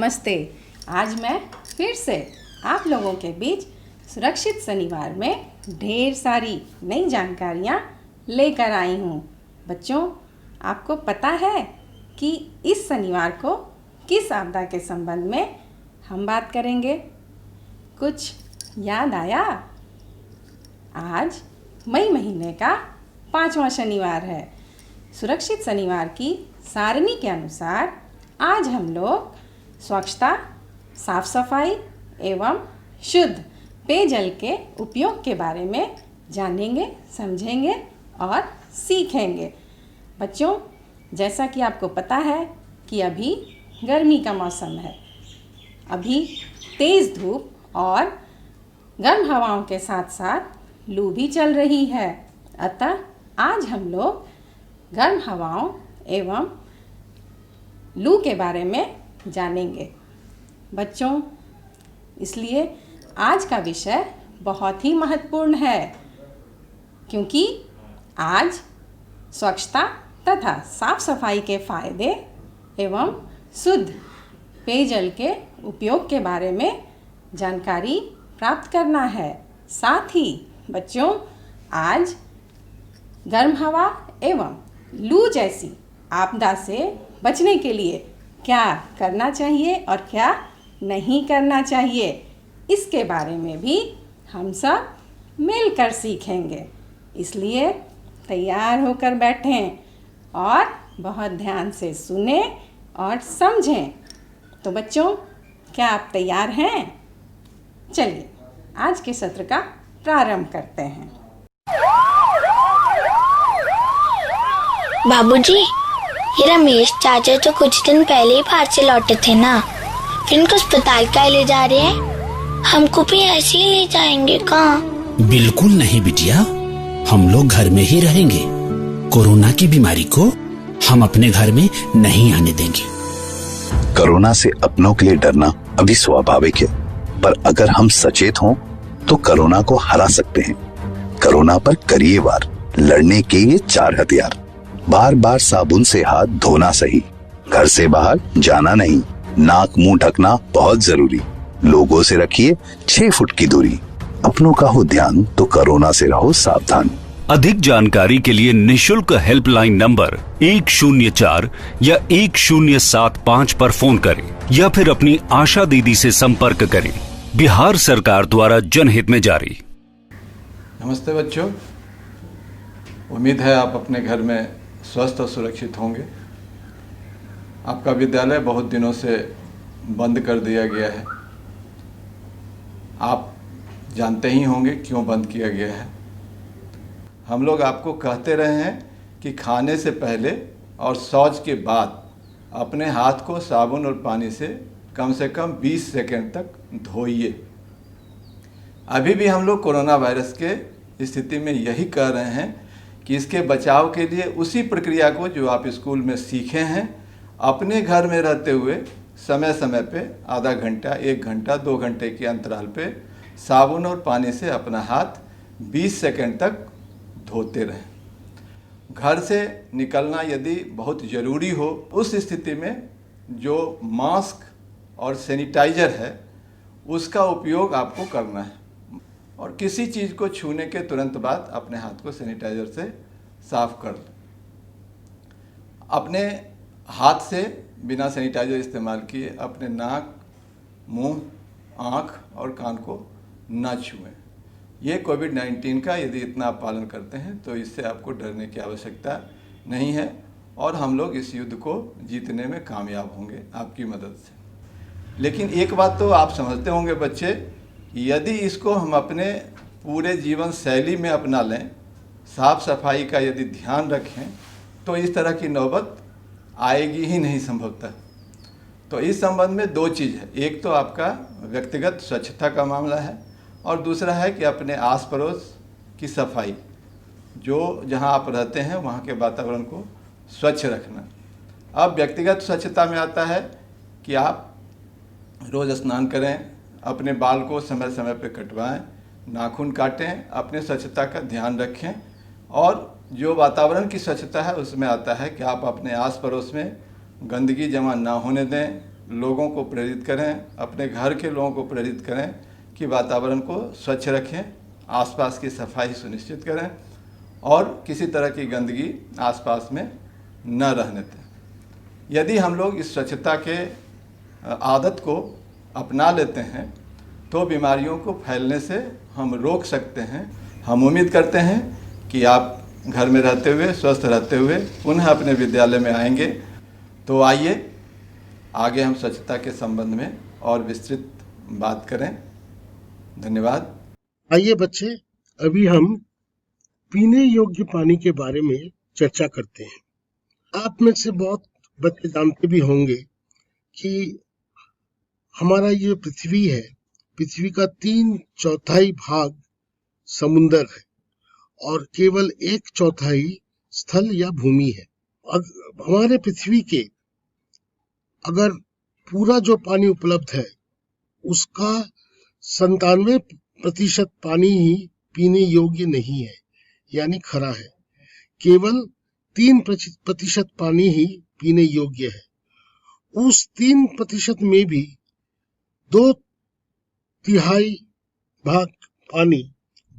नमस्ते। आज मैं फिर से आप लोगों के बीच सुरक्षित शनिवार में ढेर सारी नई जानकारियाँ लेकर आई हूँ। बच्चों, आपको पता है कि इस शनिवार को किस आपदा के संबंध में हम बात करेंगे? कुछ याद आया? आज मई महीने का 5वां शनिवार है। सुरक्षित शनिवार की सारणी के अनुसार आज हम लोग स्वच्छता, साफ सफाई एवं शुद्ध पेयजल के उपयोग के बारे में जानेंगे, समझेंगे और सीखेंगे। बच्चों, जैसा कि आपको पता है कि अभी गर्मी का मौसम है। अभी तेज़ धूप और गर्म हवाओं के साथ साथ लू भी चल रही है। अतः आज हम लोग गर्म हवाओं एवं लू के बारे में जानेंगे। बच्चों, इसलिए आज का विषय बहुत ही महत्वपूर्ण है, क्योंकि आज स्वच्छता तथा साफ सफाई के फायदे एवं शुद्ध पेयजल के उपयोग के बारे में जानकारी प्राप्त करना है। साथ ही बच्चों, आज गर्म हवा एवं लू जैसी आपदा से बचने के लिए क्या करना चाहिए और क्या नहीं करना चाहिए, इसके बारे में भी हम सब मिलकर सीखेंगे। इसलिए तैयार होकर बैठें और बहुत ध्यान से सुने और समझें। तो बच्चों, क्या आप तैयार हैं? चलिए आज के सत्र का प्रारंभ करते हैं। बाबूजी, ये रमेश चाचा तो कुछ दिन पहले ही बाहर से लौटे थे ना, फिर इनको अस्पताल का ले जा रहे हैं? हमको भी ऐसे ही ले जाएंगे कहाँ? बिल्कुल नहीं बिटिया, हम लोग घर में ही रहेंगे। कोरोना की बीमारी को हम अपने घर में नहीं आने देंगे। कोरोना से अपनों के लिए डरना अभी स्वाभाविक है, पर अगर हम सचेत हों तो कोरोना को हरा सकते हैं। कोरोना पर करिए वार, लड़ने के ये 4 हथियार। बार बार साबुन से हाथ धोना सही, घर से बाहर जाना नहीं, नाक मुंह ढकना बहुत जरूरी, लोगों से रखिए 6 फुट की दूरी। अपनों का हो ध्यान तो कोरोना से रहो सावधान। अधिक जानकारी के लिए निशुल्क हेल्पलाइन नंबर 104 या 1075 पर फोन करें या फिर अपनी आशा दीदी से संपर्क करें। बिहार सरकार द्वारा जनहित में जारी। नमस्ते बच्चों, उम्मीद है आप अपने घर में स्वस्थ और सुरक्षित होंगे। आपका विद्यालय बहुत दिनों से बंद कर दिया गया है। आप जानते ही होंगे क्यों बंद किया गया है। हम लोग आपको कहते रहे हैं कि खाने से पहले और शौच के बाद अपने हाथ को साबुन और पानी से कम 20 सेकंड तक धोइए। अभी भी हम लोग कोरोना वायरस के स्थिति में यही कह रहे हैं कि इसके बचाव के लिए उसी प्रक्रिया को जो आप स्कूल में सीखे हैं, अपने घर में रहते हुए समय समय पे आधा घंटा, 1 घंटा, 2 घंटे के अंतराल पे साबुन और पानी से अपना हाथ 20 सेकंड तक धोते रहें। घर से निकलना यदि बहुत ज़रूरी हो, उस स्थिति में जो मास्क और सैनिटाइज़र है उसका उपयोग आपको करना है और किसी चीज़ को छूने के तुरंत बाद अपने हाथ को सैनिटाइज़र से साफ कर लें। अपने हाथ से बिना सैनिटाइज़र इस्तेमाल किए अपने नाक, मुंह, आँख और कान को ना छुएं। ये कोविड-19 का यदि इतना आप पालन करते हैं तो इससे आपको डरने की आवश्यकता नहीं है और हम लोग इस युद्ध को जीतने में कामयाब होंगे आपकी मदद से। लेकिन एक बात तो आप समझते होंगे बच्चे, यदि इसको हम अपने पूरे जीवन शैली में अपना लें, साफ सफाई का यदि ध्यान रखें, तो इस तरह की नौबत आएगी ही नहीं संभवतः। तो इस संबंध में 2 चीज़ है। एक तो आपका व्यक्तिगत स्वच्छता का मामला है और दूसरा है कि अपने आस पड़ोस की सफाई, जो जहां आप रहते हैं वहां के वातावरण को स्वच्छ रखना। अब व्यक्तिगत स्वच्छता में आता है कि आप रोज़ स्नान करें, अपने बाल को समय समय पर कटवाएं, नाखून काटें, अपने स्वच्छता का ध्यान रखें। और जो वातावरण की स्वच्छता है उसमें आता है कि आप अपने आस पड़ोस में गंदगी जमा ना होने दें, लोगों को प्रेरित करें, अपने घर के लोगों को प्रेरित करें कि वातावरण को स्वच्छ रखें, आसपास की सफाई सुनिश्चित करें और किसी तरह की गंदगी आसपास में न रहने दें। यदि हम लोग इस स्वच्छता के आदत को अपना लेते हैं तो बीमारियों को फैलने से हम रोक सकते हैं। हम उम्मीद करते हैं कि आप घर में रहते हुए, स्वस्थ रहते हुए पुनः अपने विद्यालय में आएंगे। तो आइए आगे हम स्वच्छता के संबंध में और विस्तृत बात करें। धन्यवाद। आइए बच्चे, अभी हम पीने योग्य पानी के बारे में चर्चा करते हैं। आप में से बहुत बच्चे जानते भी होंगे कि हमारा ये पृथ्वी है, पृथ्वी का 3/4 भाग समुंदर है और केवल 1/4 स्थल या भूमि है। हमारे पृथ्वी के अगर पूरा जो पानी उपलब्ध है उसका 97% पानी ही पीने योग्य नहीं है, यानी खरा है। केवल 3% पानी ही पीने योग्य है। उस 3% में भी 2/3 भाग पानी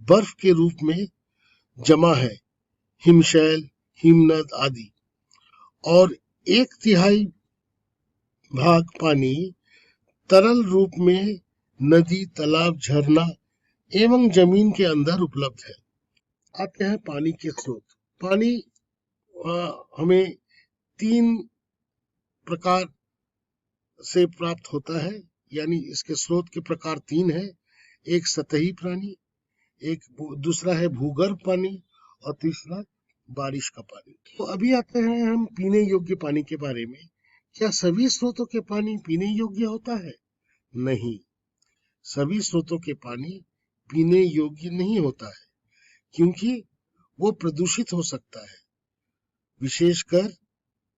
बर्फ के रूप में जमा है, हिमशैल, हिमनद आदि, और 1/3 भाग पानी तरल रूप में नदी, तालाब, झरना एवं जमीन के अंदर उपलब्ध है। आते हैं पानी के स्रोत। पानी हमें 3 प्रकार से प्राप्त होता है, यानी इसके स्रोत के प्रकार 3 है। एक सतही पानी, दूसरा है भूगर्भ पानी और तीसरा बारिश का पानी। तो अभी आते हैं हम पीने योग्य पानी के बारे में। क्या सभी स्रोतों के पानी पीने योग्य होता है? नहीं, सभी स्रोतों के पानी पीने योग्य नहीं होता है, क्योंकि वो प्रदूषित हो सकता है, विशेषकर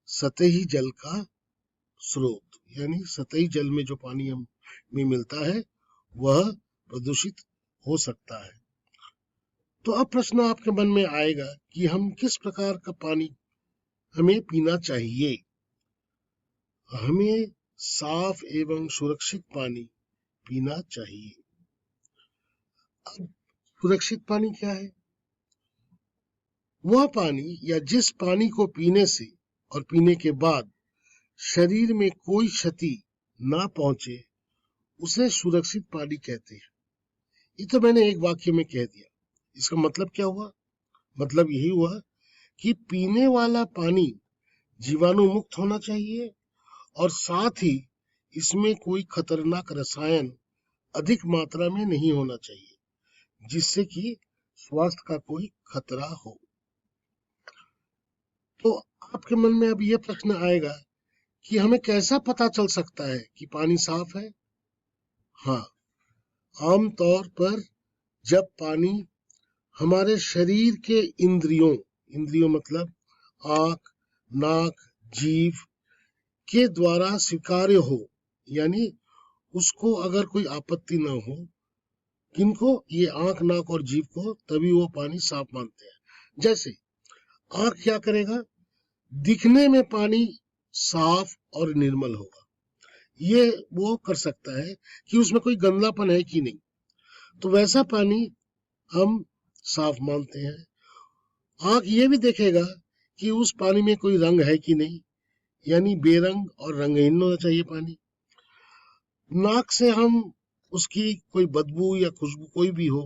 सतही जल का स्रोत, यानी सतही जल में जो पानी हमें मिलता है वह प्रदूषित हो सकता है। तो अब प्रश्न आपके मन में आएगा कि हम किस प्रकार का पानी हमें पीना चाहिए। हमें साफ एवं सुरक्षित पानी पीना चाहिए। अब सुरक्षित पानी क्या है? वह पानी या जिस पानी को पीने से और पीने के बाद शरीर में कोई क्षति ना पहुंचे उसे सुरक्षित पानी कहते हैं। ये तो मैंने एक वाक्य में कह दिया। इसका मतलब क्या हुआ? मतलब यही हुआ कि पीने वाला पानी जीवाणु मुक्त होना चाहिए और साथ ही इसमें कोई खतरनाक रसायन अधिक मात्रा में नहीं होना चाहिए, जिससे कि स्वास्थ्य का कोई खतरा हो। तो आपके मन में अब यह प्रश्न आएगा कि हमें कैसा पता चल सकता है कि पानी साफ है? हाँ, आमतौर पर जब पानी हमारे शरीर के इंद्रियों मतलब आंख, नाक, जीभ के द्वारा स्वीकार्य हो, यानी उसको अगर कोई आपत्ति ना हो, किनको? ये आंख, नाक और जीभ को, तभी वो पानी साफ मानते हैं। जैसे आंख क्या करेगा? दिखने में पानी साफ और निर्मल होगा, ये वो कर सकता है कि उसमें कोई गंदापन है कि नहीं, तो वैसा पानी हम साफ मानते हैं। आंख ये भी देखेगा कि उस पानी में कोई रंग है कि नहीं, यानी बेरंग और रंगहीन होना चाहिए पानी। नाक से हम उसकी कोई बदबू या खुशबू कोई भी हो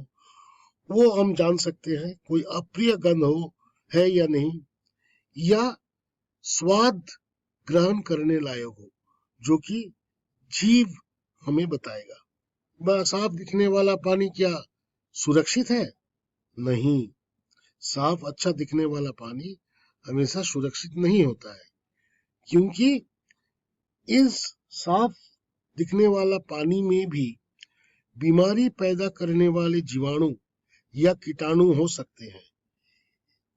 वो हम जान सकते हैं, कोई अप्रिय गंध हो है या नहीं, या स्वाद ग्रहण करने लायक हो, जो कि जीभ हमें बताएगा। साफ दिखने वाला पानी क्या सुरक्षित है? नहीं, साफ अच्छा दिखने वाला पानी हमेशा सुरक्षित नहीं होता है, क्योंकि इस साफ दिखने वाला पानी में भी बीमारी पैदा करने वाले जीवाणु या कीटाणु हो सकते हैं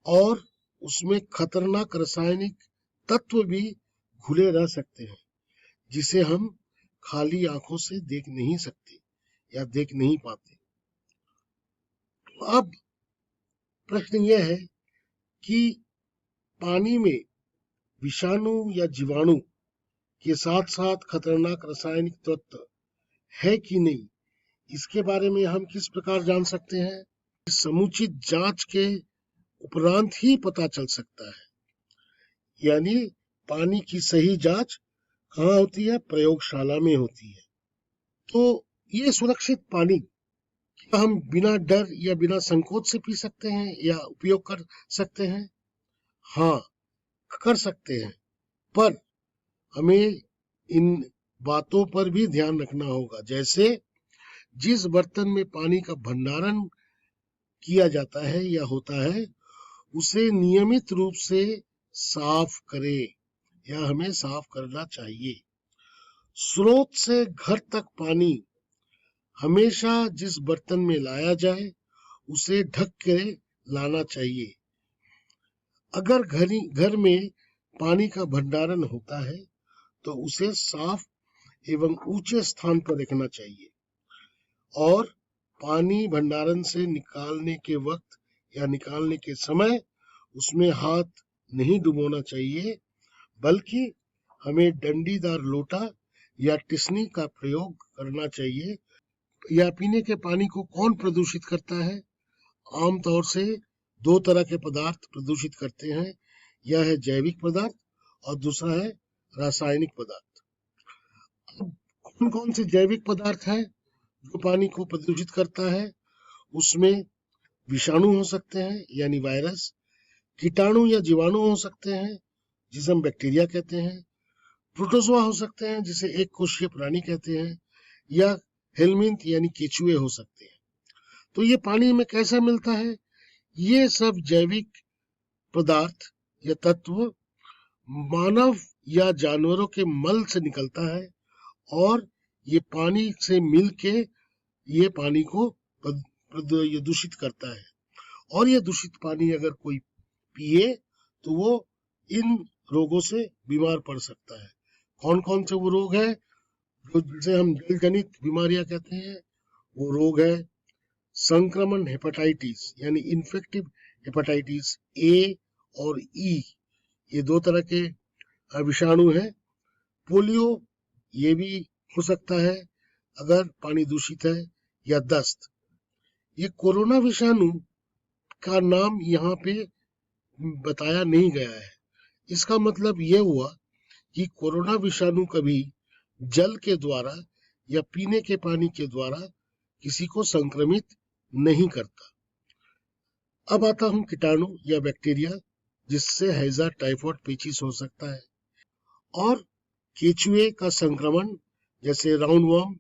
और उसमें खतरनाक रासायनिक तत्व भी घुले रह सकते हैं, जिसे हम खाली आंखों से देख नहीं सकते या देख नहीं पाते। अब प्रश्न यह है कि पानी में विषाणु या जीवाणु के साथ साथ खतरनाक रासायनिक तत्व है कि नहीं, इसके बारे में हम किस प्रकार जान सकते हैं? समुचित जांच के उपरांत ही पता चल सकता है। यानी पानी की सही जांच कहाँ होती है? प्रयोगशाला में होती है। तो ये सुरक्षित पानी क्या हम बिना डर या बिना संकोच से पी सकते हैं या उपयोग कर सकते हैं? हाँ, कर सकते हैं, पर हमें इन बातों पर भी ध्यान रखना होगा। जैसे जिस बर्तन में पानी का भंडारण किया जाता है या होता है, उसे नियमित रूप से साफ करें या हमें साफ करना चाहिए। स्रोत से घर तक पानी हमेशा जिस बर्तन में लाया जाए उसे ढक के लाना चाहिए। अगर घर में पानी का भंडारण होता है तो उसे साफ एवं ऊंचे स्थान पर रखना चाहिए और पानी भंडारण से निकालने के वक्त या निकालने के समय उसमें हाथ नहीं डुबोना चाहिए, बल्कि हमें डंडीदार लोटा या टिस्नी का प्रयोग करना चाहिए। या पीने के पानी को कौन प्रदूषित करता है? आमतौर से दो तरह के पदार्थ प्रदूषित करते हैं। यह है जैविक पदार्थ और दूसरा है रासायनिक पदार्थ। अब कौन कौन से जैविक पदार्थ है जो पानी को प्रदूषित करता है? उसमें विषाणु हो सकते हैं यानी वायरस, कीटाणु या जीवाणु हो सकते हैं जिसे हम बैक्टीरिया कहते हैं, प्रोटोजोआ हो सकते हैं जिसे एक कोशीय प्राणी कहते हैं, या हेलमिंथ यानी केचुए हो सकते हैं। तो ये पानी में कैसे मिलता है? ये सब जैविक पदार्थ या तत्व मानव या जानवरों के मल से निकलता है और ये पानी से मिलके ये पानी को ये दूषित करता है। और ये दूषित पानी अगर कोई पिए तो वो इन रोगों से बीमार पड़ सकता है। कौन कौन से वो रोग है जिसे हम जल जनित बीमारियां कहते हैं? वो रोग है संक्रमण हेपेटाइटिस यानी इन्फेक्टिव हेपेटाइटिस ए और ई, ये दो तरह के विषाणु हैं। पोलियो ये भी हो सकता है अगर पानी दूषित है, या दस्त। ये कोरोना विषाणु का नाम यहाँ पे बताया नहीं गया है। इसका मतलब यह हुआ कि कोरोना विषाणु कभी जल के द्वारा या पीने के पानी के द्वारा किसी को संक्रमित नहीं करता। अब आता हूं कीटाणु या बैक्टीरिया जिससे हैजा, टाइफाइड, पेचिस हो सकता है, और केचुए का संक्रमण जैसे राउंड वर्म,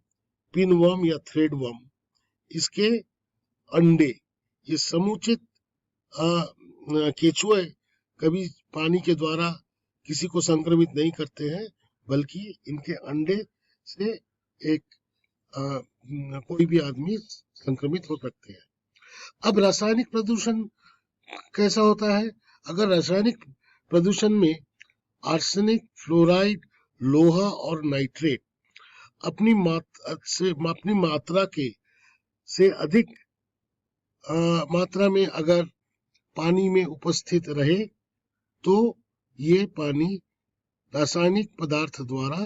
पिन वर्म या थ्रेड वर्म। इसके अंडे, ये समुचित केचुए कभी पानी के द्वारा किसी को संक्रमित नहीं करते हैं, बल्कि इनके अंडे से एक कोई भी आदमी संक्रमित हो सकते हैं। अब रासायनिक प्रदूषण कैसा होता है? अगर रासायनिक प्रदूषण में आर्सेनिक, फ्लोराइड, लोहा और नाइट्रेट अपनी मात्रा के से अधिक मात्रा में अगर पानी में उपस्थित रहे तो ये पानी रासायनिक पदार्थ द्वारा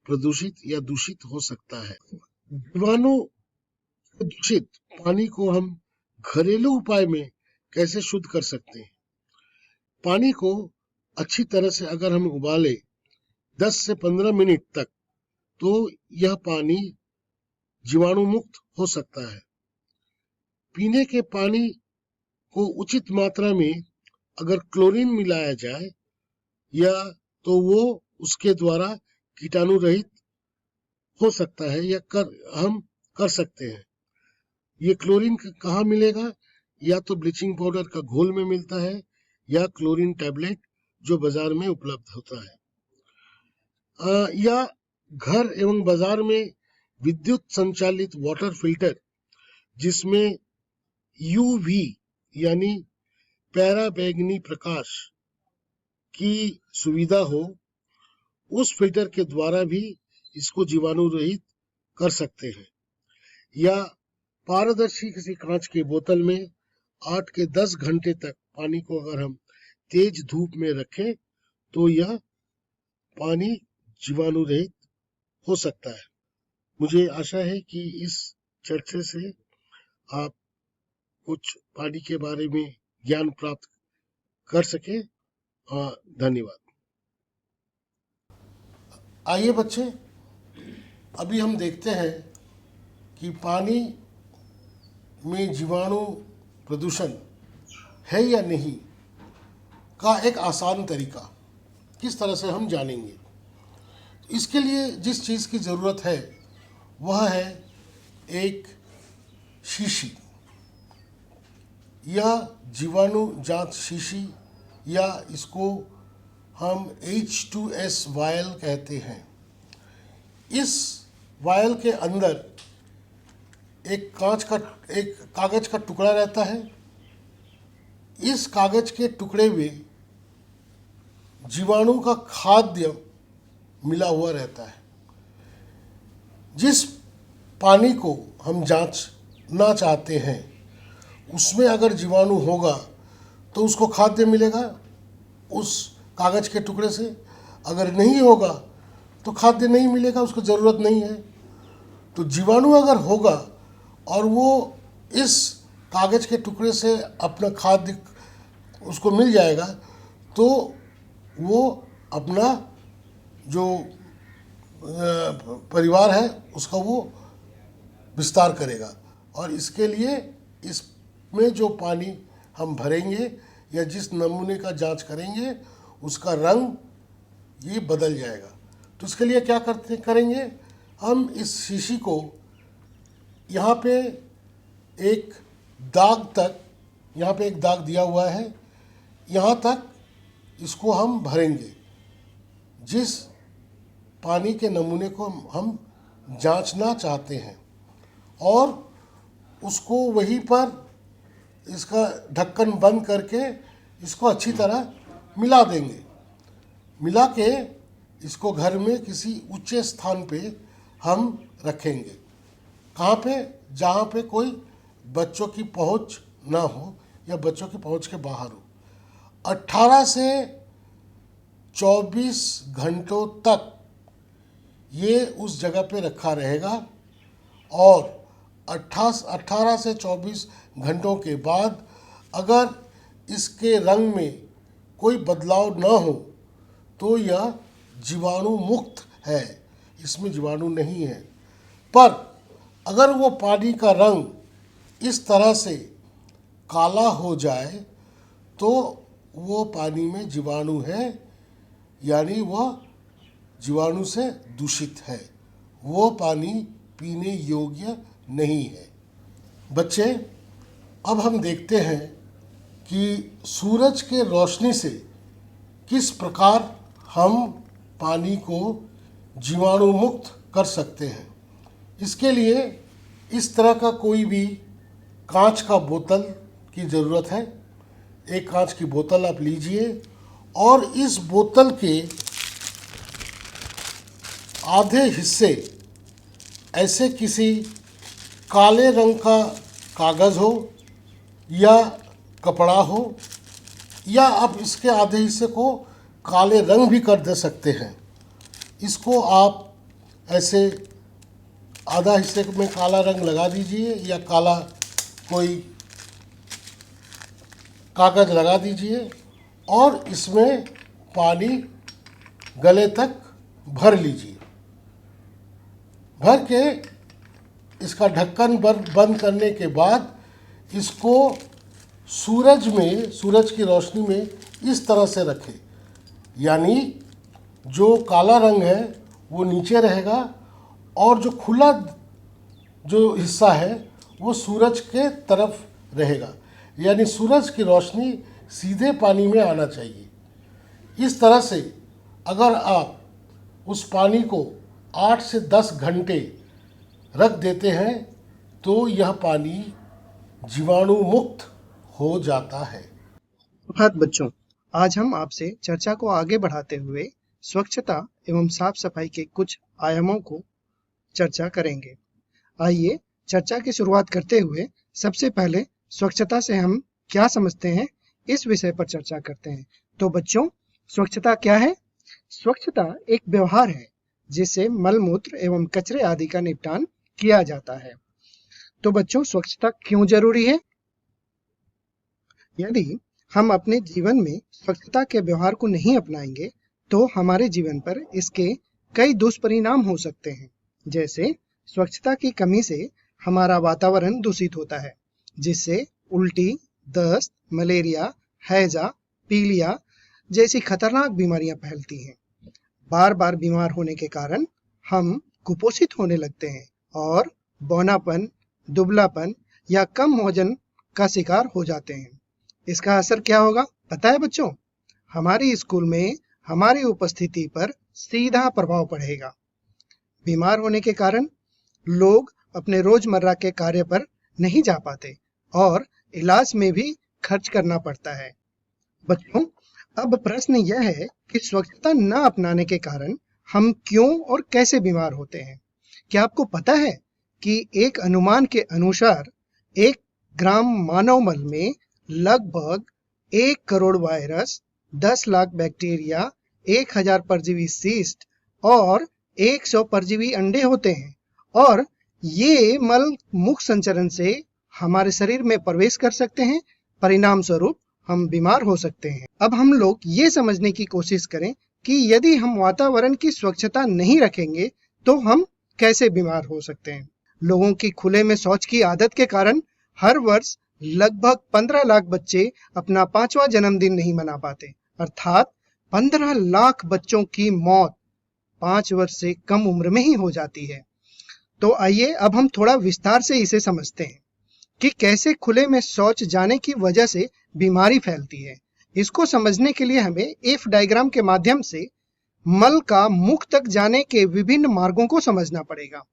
प्रदूषित या दूषित हो सकता है। जीवाणु दूषित पानी को हम घरेलू उपाय में कैसे शुद्ध कर सकते हैं? पानी को अच्छी तरह से अगर हम उबाले 10 से 15 मिनट तक, तो यह पानी जीवाणु मुक्त हो सकता है। पीने के पानी को उचित मात्रा में अगर क्लोरीन मिलाया जाए या तो वो उसके द्वारा कीटाणु रहित हो सकता है या हम कर सकते हैं। ये क्लोरीन कहाँ मिलेगा? या तो ब्लीचिंग पाउडर का घोल में मिलता है या क्लोरीन टैबलेट जो बाजार में उपलब्ध होता है, या घर एवं बाजार में विद्युत संचालित वाटर फिल्टर जिसमें यूवी यानी पैराबैंगनी प्रकाश की सुविधा हो, उस फिल्टर के द्वारा भी इसको जीवाणु रहित कर सकते हैं। या पारदर्शी किसी कांच की बोतल में 8 के 10 घंटे तक पानी को अगर हम तेज धूप में रखें तो यह पानी जीवाणु रहित हो सकता है। मुझे आशा है कि इस चर्चा से आप कुछ पानी के बारे में ज्ञान प्राप्त कर सके और धन्यवाद। आइए बच्चे, अभी हम देखते हैं कि पानी में जीवाणु प्रदूषण है या नहीं का एक आसान तरीका किस तरह से हम जानेंगे। इसके लिए जिस चीज़ की ज़रूरत है वह है एक शीशी या जीवाणु जांच शीशी, या इसको हम H2S वायल कहते हैं। इस वायल के अंदर एक कागज का टुकड़ा रहता है। इस कागज के टुकड़े में जीवाणु का खाद्य मिला हुआ रहता है। जिस पानी को हम जांचना चाहते हैं उसमें अगर जीवाणु होगा तो उसको खाद्य मिलेगा उस कागज के टुकड़े से, अगर नहीं होगा तो खाद्य नहीं मिलेगा, उसको ज़रूरत नहीं है। तो जीवाणु अगर होगा और वो इस कागज के टुकड़े से अपना खाद्य उसको मिल जाएगा तो वो अपना जो परिवार है उसका वो विस्तार करेगा। और इसके लिए इसमें जो पानी हम भरेंगे या जिस नमूने का जांच करेंगे उसका रंग ये बदल जाएगा। तो इसके लिए क्या करेंगे, हम इस शीशी को यहाँ पे एक दाग तक, यहाँ पे एक दाग दिया हुआ है, यहाँ तक इसको हम भरेंगे। जिस पानी के नमूने को हम जांचना चाहते हैं और उसको वहीं पर इसका ढक्कन बंद करके इसको अच्छी तरह मिला देंगे। मिला के इसको घर में किसी ऊंचे स्थान पे हम रखेंगे। कहाँ पे? जहाँ पे कोई बच्चों की पहुँच ना हो या बच्चों की पहुँच के बाहर हो। 18 से 24 घंटों तक ये उस जगह पे रखा रहेगा और 18 से 24 घंटों के बाद अगर इसके रंग में कोई बदलाव न हो तो यह जीवाणु मुक्त है, इसमें जीवाणु नहीं है। पर अगर वो पानी का रंग इस तरह से काला हो जाए तो वो पानी में जीवाणु है, यानी वह जीवाणु से दूषित है, वो पानी पीने योग्य नहीं है। बच्चे, अब हम देखते हैं कि सूरज के रोशनी से किस प्रकार हम पानी को जीवाणु मुक्त कर सकते हैं। इसके लिए इस तरह का कोई भी कांच का बोतल की ज़रूरत है। एक कांच की बोतल आप लीजिए और इस बोतल के आधे हिस्से ऐसे किसी काले रंग का कागज़ हो या कपड़ा हो, या आप इसके आधे हिस्से को काले रंग भी कर दे सकते हैं। इसको आप ऐसे आधा हिस्से में काला रंग लगा दीजिए या काला कोई कागज़ लगा दीजिए और इसमें पानी गले तक भर लीजिए। भर के इसका ढक्कन बंद करने के बाद इसको सूरज की रोशनी में इस तरह से रखें, यानी जो काला रंग है वो नीचे रहेगा और जो खुला जो हिस्सा है वो सूरज के तरफ रहेगा, यानी सूरज की रोशनी सीधे पानी में आना चाहिए। इस तरह से अगर आप उस पानी को 8 से 10 घंटे रख देते हैं तो यह पानी जीवाणु मुक्त हो जाता है। सुप्रभात बच्चों, आज हम आपसे चर्चा को आगे बढ़ाते हुए स्वच्छता एवं साफ सफाई के कुछ आयामों को चर्चा करेंगे। आइए चर्चा की शुरुआत करते हुए सबसे पहले स्वच्छता से हम क्या समझते हैं इस विषय पर चर्चा करते हैं। तो बच्चों, स्वच्छता क्या है? स्वच्छता एक व्यवहार है जिससे मल मूत्र एवं कचरे आदि का निपटान किया जाता है। तो बच्चों, स्वच्छता क्यों जरूरी है? यदि हम अपने जीवन में स्वच्छता के व्यवहार को नहीं अपनाएंगे तो हमारे जीवन पर इसके कई दुष्परिणाम हो सकते हैं। जैसे स्वच्छता की कमी से हमारा वातावरण दूषित होता है, जिससे उल्टी, दस्त, मलेरिया, हैजा, पीलिया जैसी खतरनाक बीमारियां फैलती हैं। बार बार बीमार होने के कारण हम कुपोषित होने लगते हैं और बौनापन, दुबलापन या कम वजन का शिकार हो जाते हैं। इसका असर क्या होगा पता है बच्चों? हमारी स्कूल में हमारी उपस्थिति पर सीधा प्रभाव पड़ेगा। बीमार होने के कारण लोग अपने रोजमर्रा के कार्य पर नहीं जा पाते और इलाज में भी खर्च करना पड़ता है। बच्चों, अब प्रश्न यह है कि स्वच्छता न अपनाने के कारण हम क्यों और कैसे बीमार होते हैं? क्या आपको पता है कि एक अनुमान के अनुसार 1 ग्राम मानव मल में लगभग 1 करोड़ वायरस, 10 लाख बैक्टीरिया, 1000 परजीवी सिस्ट और 100 परजीवी अंडे होते हैं और ये मल मुख संचरण से हमारे शरीर में प्रवेश कर सकते हैं। परिणाम स्वरूप हम बीमार हो सकते हैं। अब हम लोग ये समझने की कोशिश करें कि यदि हम वातावरण की स्वच्छता नहीं रखेंगे तो हम कैसे बीमार हो सकते हैं। लोगों की खुले में शौच की आदत के कारण हर वर्ष लगभग 15 लाख बच्चे अपना 5वां जन्मदिन नहीं मना पाते, अर्थात 15 लाख बच्चों की मौत 5 वर्ष से कम उम्र में ही हो जाती है। तो आइए अब हम थोड़ा विस्तार से इसे समझते हैं कि कैसे खुले में शौच जाने की वजह से बीमारी फैलती है। इसको समझने के लिए हमें एफ डायग्राम के माध्यम से मल का मुख तक जाने के विभिन्न मार्गों को समझना पड़ेगा।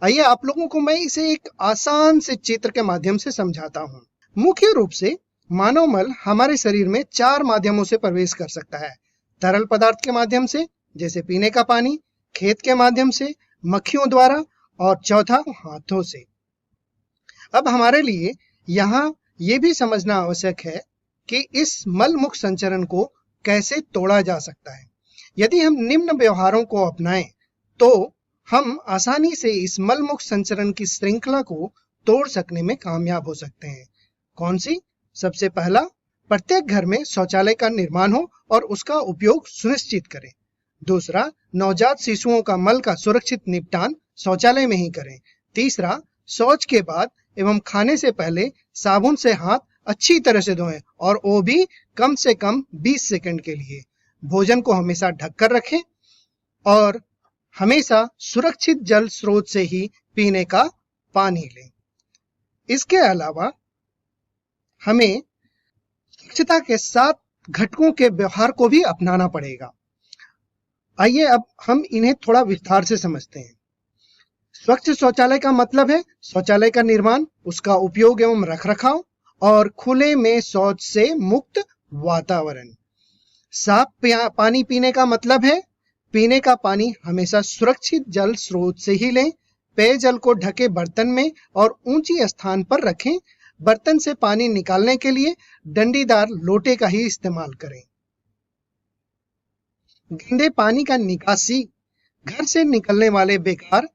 आइए आप लोगों को मैं इसे एक आसान से चित्र के माध्यम से समझाता हूँ। मुख्य रूप से मानव मल हमारे शरीर में 4 माध्यमों से प्रवेश कर सकता है। तरल पदार्थ के माध्यम से, जैसे पीने का पानी, खेत के माध्यम से, मक्खियों द्वारा और चौथा हाथों से। अब हमारे लिए यहाँ ये भी समझना आवश्यक है कि इस मल मुख संचरण को कैसे तोड़ा जा सकता है। यदि हम निम्न व्यवहारों को अपनाएं तो हम आसानी से इस मल मुख संचरण की श्रृंखला को तोड़ सकने में कामयाब हो सकते हैं। कौन सी? सबसे पहला, प्रत्येक घर में शौचालय का निर्माण हो और उसका उपयोग सुनिश्चित करें। दूसरा, नवजात शिशुओं का मल का सुरक्षित निपटान शौचालय में ही करें। तीसरा, शौच के बाद एवं खाने से पहले साबुन से हाथ अच्छी तरह से धोएं और वो भी कम से कम 20 सेकंड के लिए। भोजन को हमेशा ढककर रखें और हमेशा सुरक्षित जल स्रोत से ही पीने का पानी लें। इसके अलावा हमें स्वच्छता के 7 घटकों के व्यवहार को भी अपनाना पड़ेगा। आइए अब हम इन्हें थोड़ा विस्तार से समझते हैं। स्वच्छ शौचालय का मतलब है शौचालय का निर्माण, उसका उपयोग एवं रखरखाव और खुले में शौच से मुक्त वातावरण। साफ पानी पीने का मतलब है पीने का पानी हमेशा सुरक्षित जल स्रोत से ही लें। पेयजल को ढके बर्तन में और ऊंची स्थान पर रखें। बर्तन से पानी निकालने के लिए डंडीदार लोटे का ही इस्तेमाल करें। गंदे पानी का निकासी, घर से निकलने वाले बेकार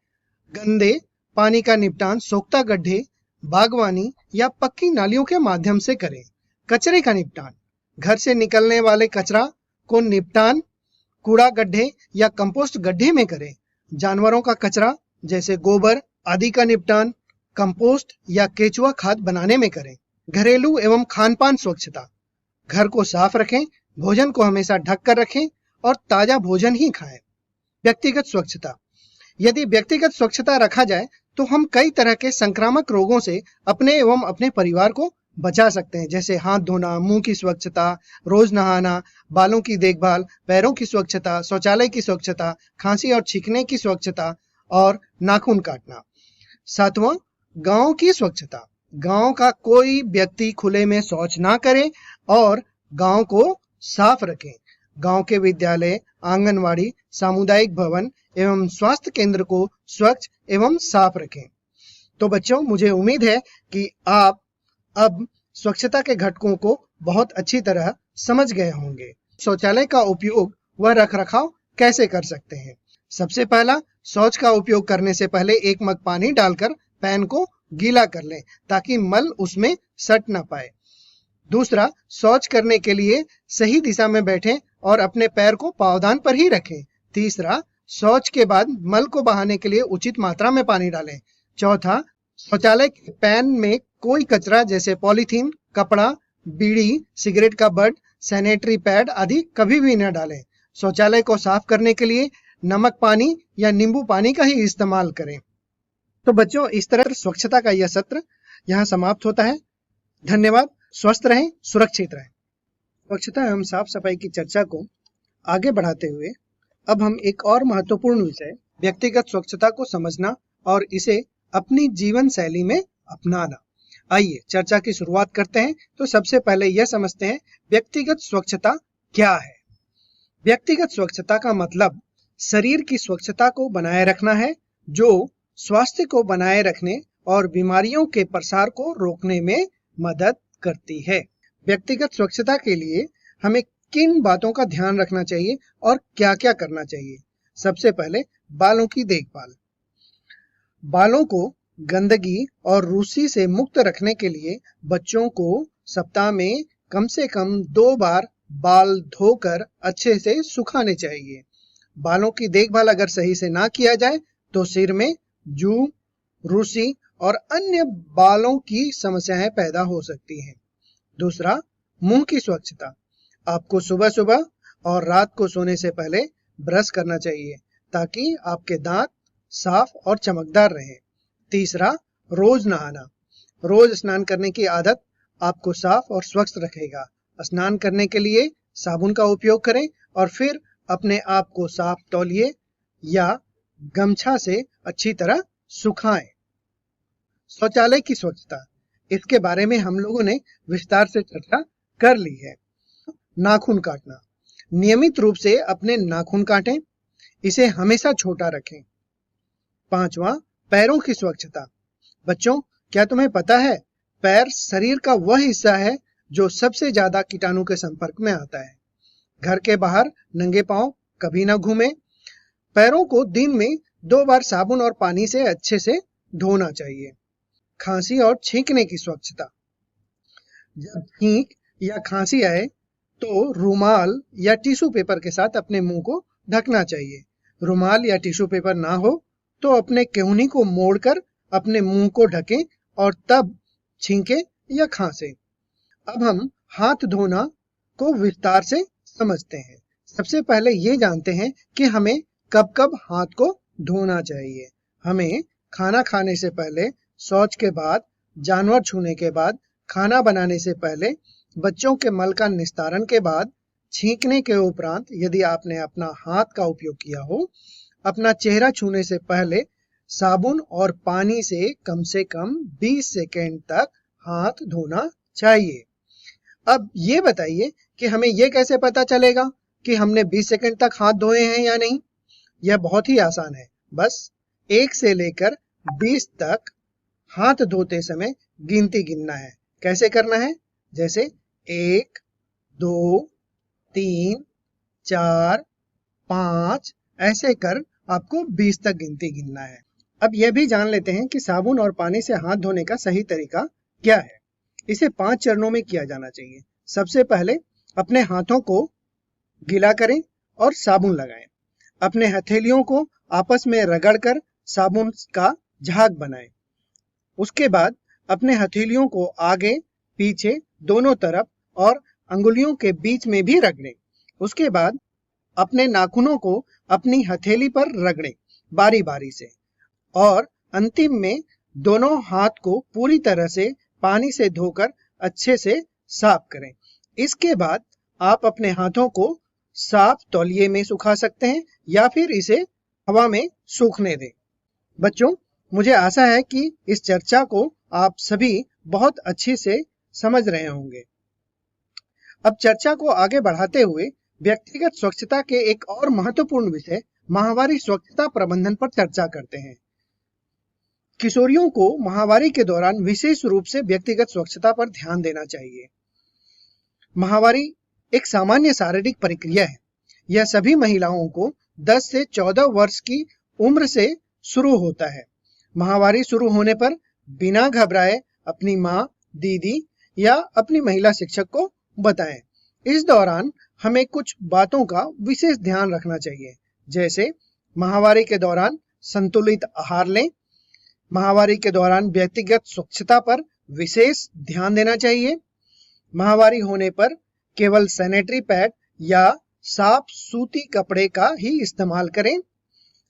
गंदे पानी का निपटान सोख्ता गड्ढे, बागवानी या पक्की नालियों के माध्यम से करें। कचरे का निपटान, घर से निकलने वाले कचरा को निपटान कूड़ा गड्ढे या कंपोस्ट गड्ढे में करें। जानवरों का कचरा जैसे गोबर आदि का निपटान कंपोस्ट या केचुआ खाद बनाने में करें। घरेलू एवं खानपान स्वच्छता, घर को साफ रखें, भोजन को हमेशा ढक कर रखें और ताजा भोजन ही खाएं। व्यक्तिगत स्वच्छता, यदि व्यक्तिगत स्वच्छता रखा जाए तो हम कई तरह के संक्रामक रोगों से अपने एवं अपने परिवार को बचा सकते हैं, जैसे हाथ धोना, मुंह की स्वच्छता, रोज नहाना, बालों की देखभाल, पैरों की स्वच्छता, शौचालय की स्वच्छता, खांसी और छींकने की स्वच्छता और नाखून काटना। 7वां, गांव की स्वच्छता, गांव का कोई व्यक्ति खुले में शौच ना करे और गांव को साफ रखें। गांव के विद्यालय, आंगनवाड़ी, सामुदायिक भवन एवं स्वास्थ्य केंद्र को स्वच्छ एवं साफ रखें। तो बच्चों, मुझे उम्मीद है कि आप अब स्वच्छता के घटकों को बहुत अच्छी तरह समझ गए होंगे। शौचालय का उपयोग व रखरखाव कैसे कर सकते हैं। सबसे पहला, शौच का उपयोग करने से पहले 1 मग पानी डालकर पैन को गीला कर लें ताकि मल उसमें सट ना पाए। दूसरा, शौच करने के लिए सही दिशा में बैठें और अपने पैर को पावदान पर ही रखें। तीसरा, शौच के बाद मल को बहाने के लिए उचित मात्रा में पानी डालें। चौथा, शौचालय के पैन में कोई कचरा जैसे पॉलीथीन, कपड़ा, बीड़ी, सिगरेट का बट, सैनिटरी पैड आदि कभी भी न डालें। शौचालय को साफ करने के लिए नमक पानी या नींबू पानी का ही इस्तेमाल करें। तो बच्चों, इस तरह स्वच्छता का यह सत्र यहाँ समाप्त होता है। धन्यवाद। स्वस्थ रहें, सुरक्षित रहें। स्वच्छता एवं साफ सफाई की चर्चा को आगे बढ़ाते हुए अब हम एक और महत्वपूर्ण विषय व्यक्तिगत स्वच्छता को समझना और इसे अपनी जीवन शैली में अपनाना। आइए चर्चा की शुरुआत करते हैं। तो सबसे पहले यह समझते हैं व्यक्तिगत स्वच्छता क्या है। व्यक्तिगत स्वच्छता का मतलब शरीर की स्वच्छता को बनाए रखना है, जो स्वास्थ्य को बनाए रखने और बीमारियों के प्रसार को रोकने में मदद करती है। व्यक्तिगत स्वच्छता के लिए हमें किन बातों का ध्यान रखना चाहिए और क्या-क्या करना चाहिए। सबसे पहले बालों की देखभाल। बालों को गंदगी और रूसी से मुक्त रखने के लिए बच्चों को सप्ताह में कम से कम 2 बार बाल धोकर अच्छे से सुखाने चाहिए। बालों की देखभाल अगर सही से ना किया जाए तो सिर में जू, रूसी और अन्य बालों की समस्याएं पैदा हो सकती हैं। दूसरा, मुंह की स्वच्छता। आपको सुबह सुबह और रात को सोने से पहले ब्रश करना चाहिए ताकि आपके दांत साफ और चमकदार रहें। तीसरा, रोज नहाना। रोज स्नान करने की आदत आपको साफ और स्वच्छ रखेगा। स्नान करने के लिए साबुन का उपयोग करें और फिर अपने आप को साफ तौलिए या गमछा से अच्छी तरह सुखाएं। शौचालय की स्वच्छता, इसके बारे में हम लोगों ने विस्तार से चर्चा कर ली है। नाखून काटना। नियमित रूप से अपने नाखून काटें, इसे हमेशा छोटा रखें। 5वां, पैरों की स्वच्छता। बच्चों, क्या तुम्हें पता है पैर शरीर का वह हिस्सा है जो सबसे ज्यादा कीटाणु के संपर्क में आता है। घर के बाहर नंगे पांव कभी ना घूमें। पैरों को दिन में 2 बार साबुन और पानी से अच्छे से धोना चाहिए। खांसी और छींकने की स्वच्छता। जब छींक या खांसी आए तो रुमाल या टिश्यू पेपर के साथ अपने मुंह को ढकना चाहिए। रुमाल या टिश्यू पेपर ना हो तो अपने केहूनी को मोड़कर अपने मुंह को ढकें और तब छींके या खांसे। अब हम हाथ धोना को विस्तार से समझते हैं। सबसे पहले ये जानते हैं कि हमें कब कब हाथ को धोना चाहिए। हमें खाना खाने से पहले, शौच के बाद, जानवर छूने के बाद, खाना बनाने से पहले, बच्चों के मल का निस्तारण के बाद, छींकने के उपरांत यदि आपने अपना हाथ का उपयोग किया हो, अपना चेहरा छूने से पहले साबुन और पानी से कम 20 सेकेंड तक हाथ धोना चाहिए। अब ये बताइए कि हमें ये कैसे पता चलेगा कि हमने 20 सेकेंड तक हाथ धोए हैं या नहीं। यह बहुत ही आसान है। बस 1 से लेकर 20 तक हाथ धोते समय गिनती गिनना है। कैसे करना है? जैसे 1, 2, 3, 4, 5 ऐसे कर आपको 20 तक गिनती गिनना है। अब यह भी जान लेते हैं कि साबुन और पानी से हाथ धोने का सही तरीका क्या है। इसे 5 चरणों में किया जाना चाहिए। सबसे पहले अपने हाथों को गीला करें और साबुन लगाएं। अपने हथेलियों को आपस में रगड़कर साबुन का झाग बनाएं। उसके बाद अपने हथेलियों को आगे, पीछे, दोनों तरफ और अंगुलियों के बीच में भी रगड़ें। उसके बाद अपने नाखूनों को अपनी हथेली पर रगड़ें बारी बारी से और अंतिम में दोनों हाथ को पूरी तरह से पानी से धोकर अच्छे से साफ करें। इसके बाद आप अपने हाथों को साफ तौलिए में सुखा सकते हैं या फिर इसे हवा में सूखने दें। बच्चों, मुझे आशा है कि इस चर्चा को आप सभी बहुत अच्छे से समझ रहे होंगे। अब चर्चा को आगे बढ़ाते हुए व्यक्तिगत स्वच्छता के एक और महत्वपूर्ण विषय माहवारी स्वच्छता प्रबंधन पर चर्चा करते हैं। किशोरियों को माहवारी के दौरान विशेष रूप से व्यक्तिगत स्वच्छता पर ध्यान देना चाहिए। माहवारी एक सामान्य शारीरिक प्रक्रिया है। यह सभी महिलाओं को 10 से 14 वर्ष की उम्र से शुरू होता है। माहवारी शुरू होने पर बिना घबराए अपनी माँ, दीदी या अपनी महिला शिक्षक को बताएं। इस दौरान हमें कुछ बातों का विशेष ध्यान रखना चाहिए, जैसे माहवारी के दौरान संतुलित आहार लें। माहवारी के दौरान व्यक्तिगत स्वच्छता पर विशेष ध्यान देना चाहिए। माहवारी होने पर केवल सैनिटरी पैड या साफ सूती कपड़े का ही इस्तेमाल करें।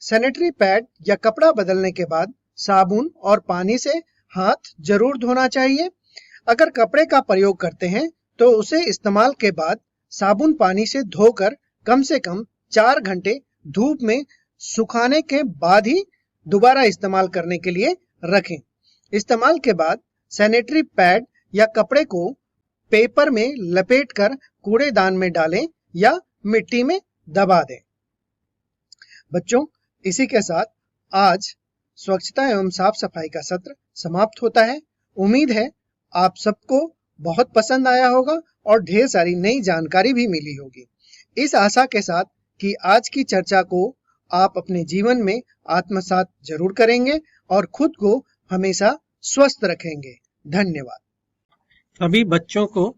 सैनिटरी पैड या कपड़ा बदलने के बाद साबुन और पानी से हाथ जरूर धोना चाहिए। अगर कपड़े का प्रयोग करते हैं तो उसे इस्तेमाल के बाद साबुन पानी से धोकर कम से कम 4 घंटे धूप में सुखाने के बाद ही दोबारा इस्तेमाल करने के लिए रखें। इस्तेमाल के बाद सैनिटरी पैड या कपड़े को पेपर में लपेटकर कूड़ेदान में डालें या मिट्टी में दबा दें। बच्चों, इसी के साथ आज स्वच्छता एवं साफ सफाई का सत्र समाप्त होता है। उम्मीद है आप सबको बहुत पसंद आया होगा और ढेर सारी नई जानकारी भी मिली होगी। इस आशा के साथ कि आज की चर्चा को आप अपने जीवन में आत्मसात जरूर करेंगे और खुद को हमेशा स्वस्थ रखेंगे। धन्यवाद। सभी बच्चों को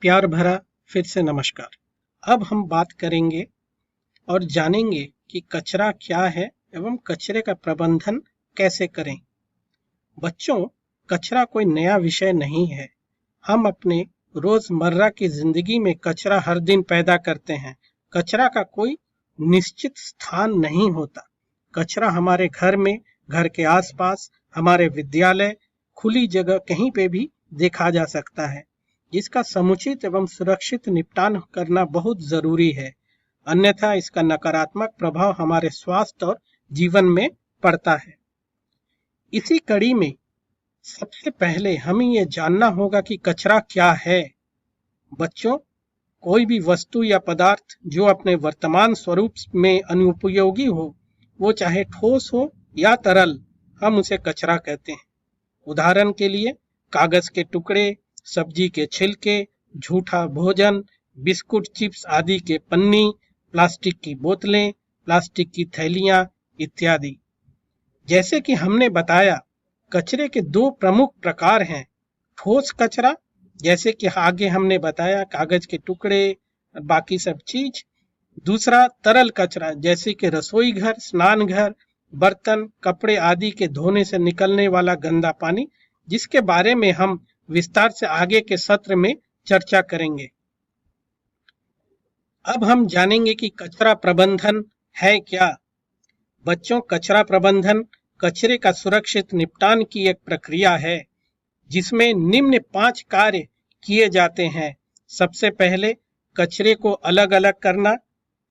प्यार भरा फिर से नमस्कार। अब हम बात करेंगे और जानेंगे कि कचरा क्या है एवं कचरे का प्रबंधन कैसे करें। बच्चों, कचरा कोई नया विषय नहीं है। हम अपने रोजमर्रा की जिंदगी में कचरा हर दिन पैदा करते हैं। कचरा का कोई निश्चित स्थान नहीं होता। कचरा हमारे घर में, घर के आसपास, हमारे विद्यालय, खुली जगह कहीं पे भी देखा जा सकता है, जिसका समुचित एवं सुरक्षित निपटान करना बहुत जरूरी है। अन्यथा इसका नकारात्मक प्रभाव हमारे स्वास्थ्य और जीवन में पड़ता है। इसी कड़ी में सबसे पहले हमें ये जानना होगा कि कचरा क्या है। बच्चों, कोई भी वस्तु या पदार्थ जो अपने वर्तमान स्वरूप में अनुपयोगी हो, वो चाहे ठोस हो या तरल, हम उसे कचरा कहते हैं। उदाहरण के लिए कागज के टुकड़े, सब्जी के छिलके, झूठा भोजन, बिस्कुट, चिप्स आदि के पन्नी, प्लास्टिक की बोतलें, प्लास्टिक की थैलियां इत्यादि। जैसे कि हमने बताया, कचरे के 2 प्रमुख प्रकार हैं। ठोस कचरा, जैसे कि आगे हमने बताया, कागज के टुकड़े, बाकी सब चीज। दूसरा तरल कचरा, जैसे कि रसोई घर, स्नान घर, बर्तन, कपड़े आदि के धोने से निकलने वाला गंदा पानी, जिसके बारे में हम विस्तार से आगे के सत्र में चर्चा करेंगे। अब हम जानेंगे कि कचरा प्रबंधन है क्या। बच्चों, कचरा प्रबंधन कचरे का सुरक्षित निपटान की एक प्रक्रिया है, जिसमें निम्न 5 कार्य किए जाते हैं। सबसे पहले कचरे को अलग अलग करना,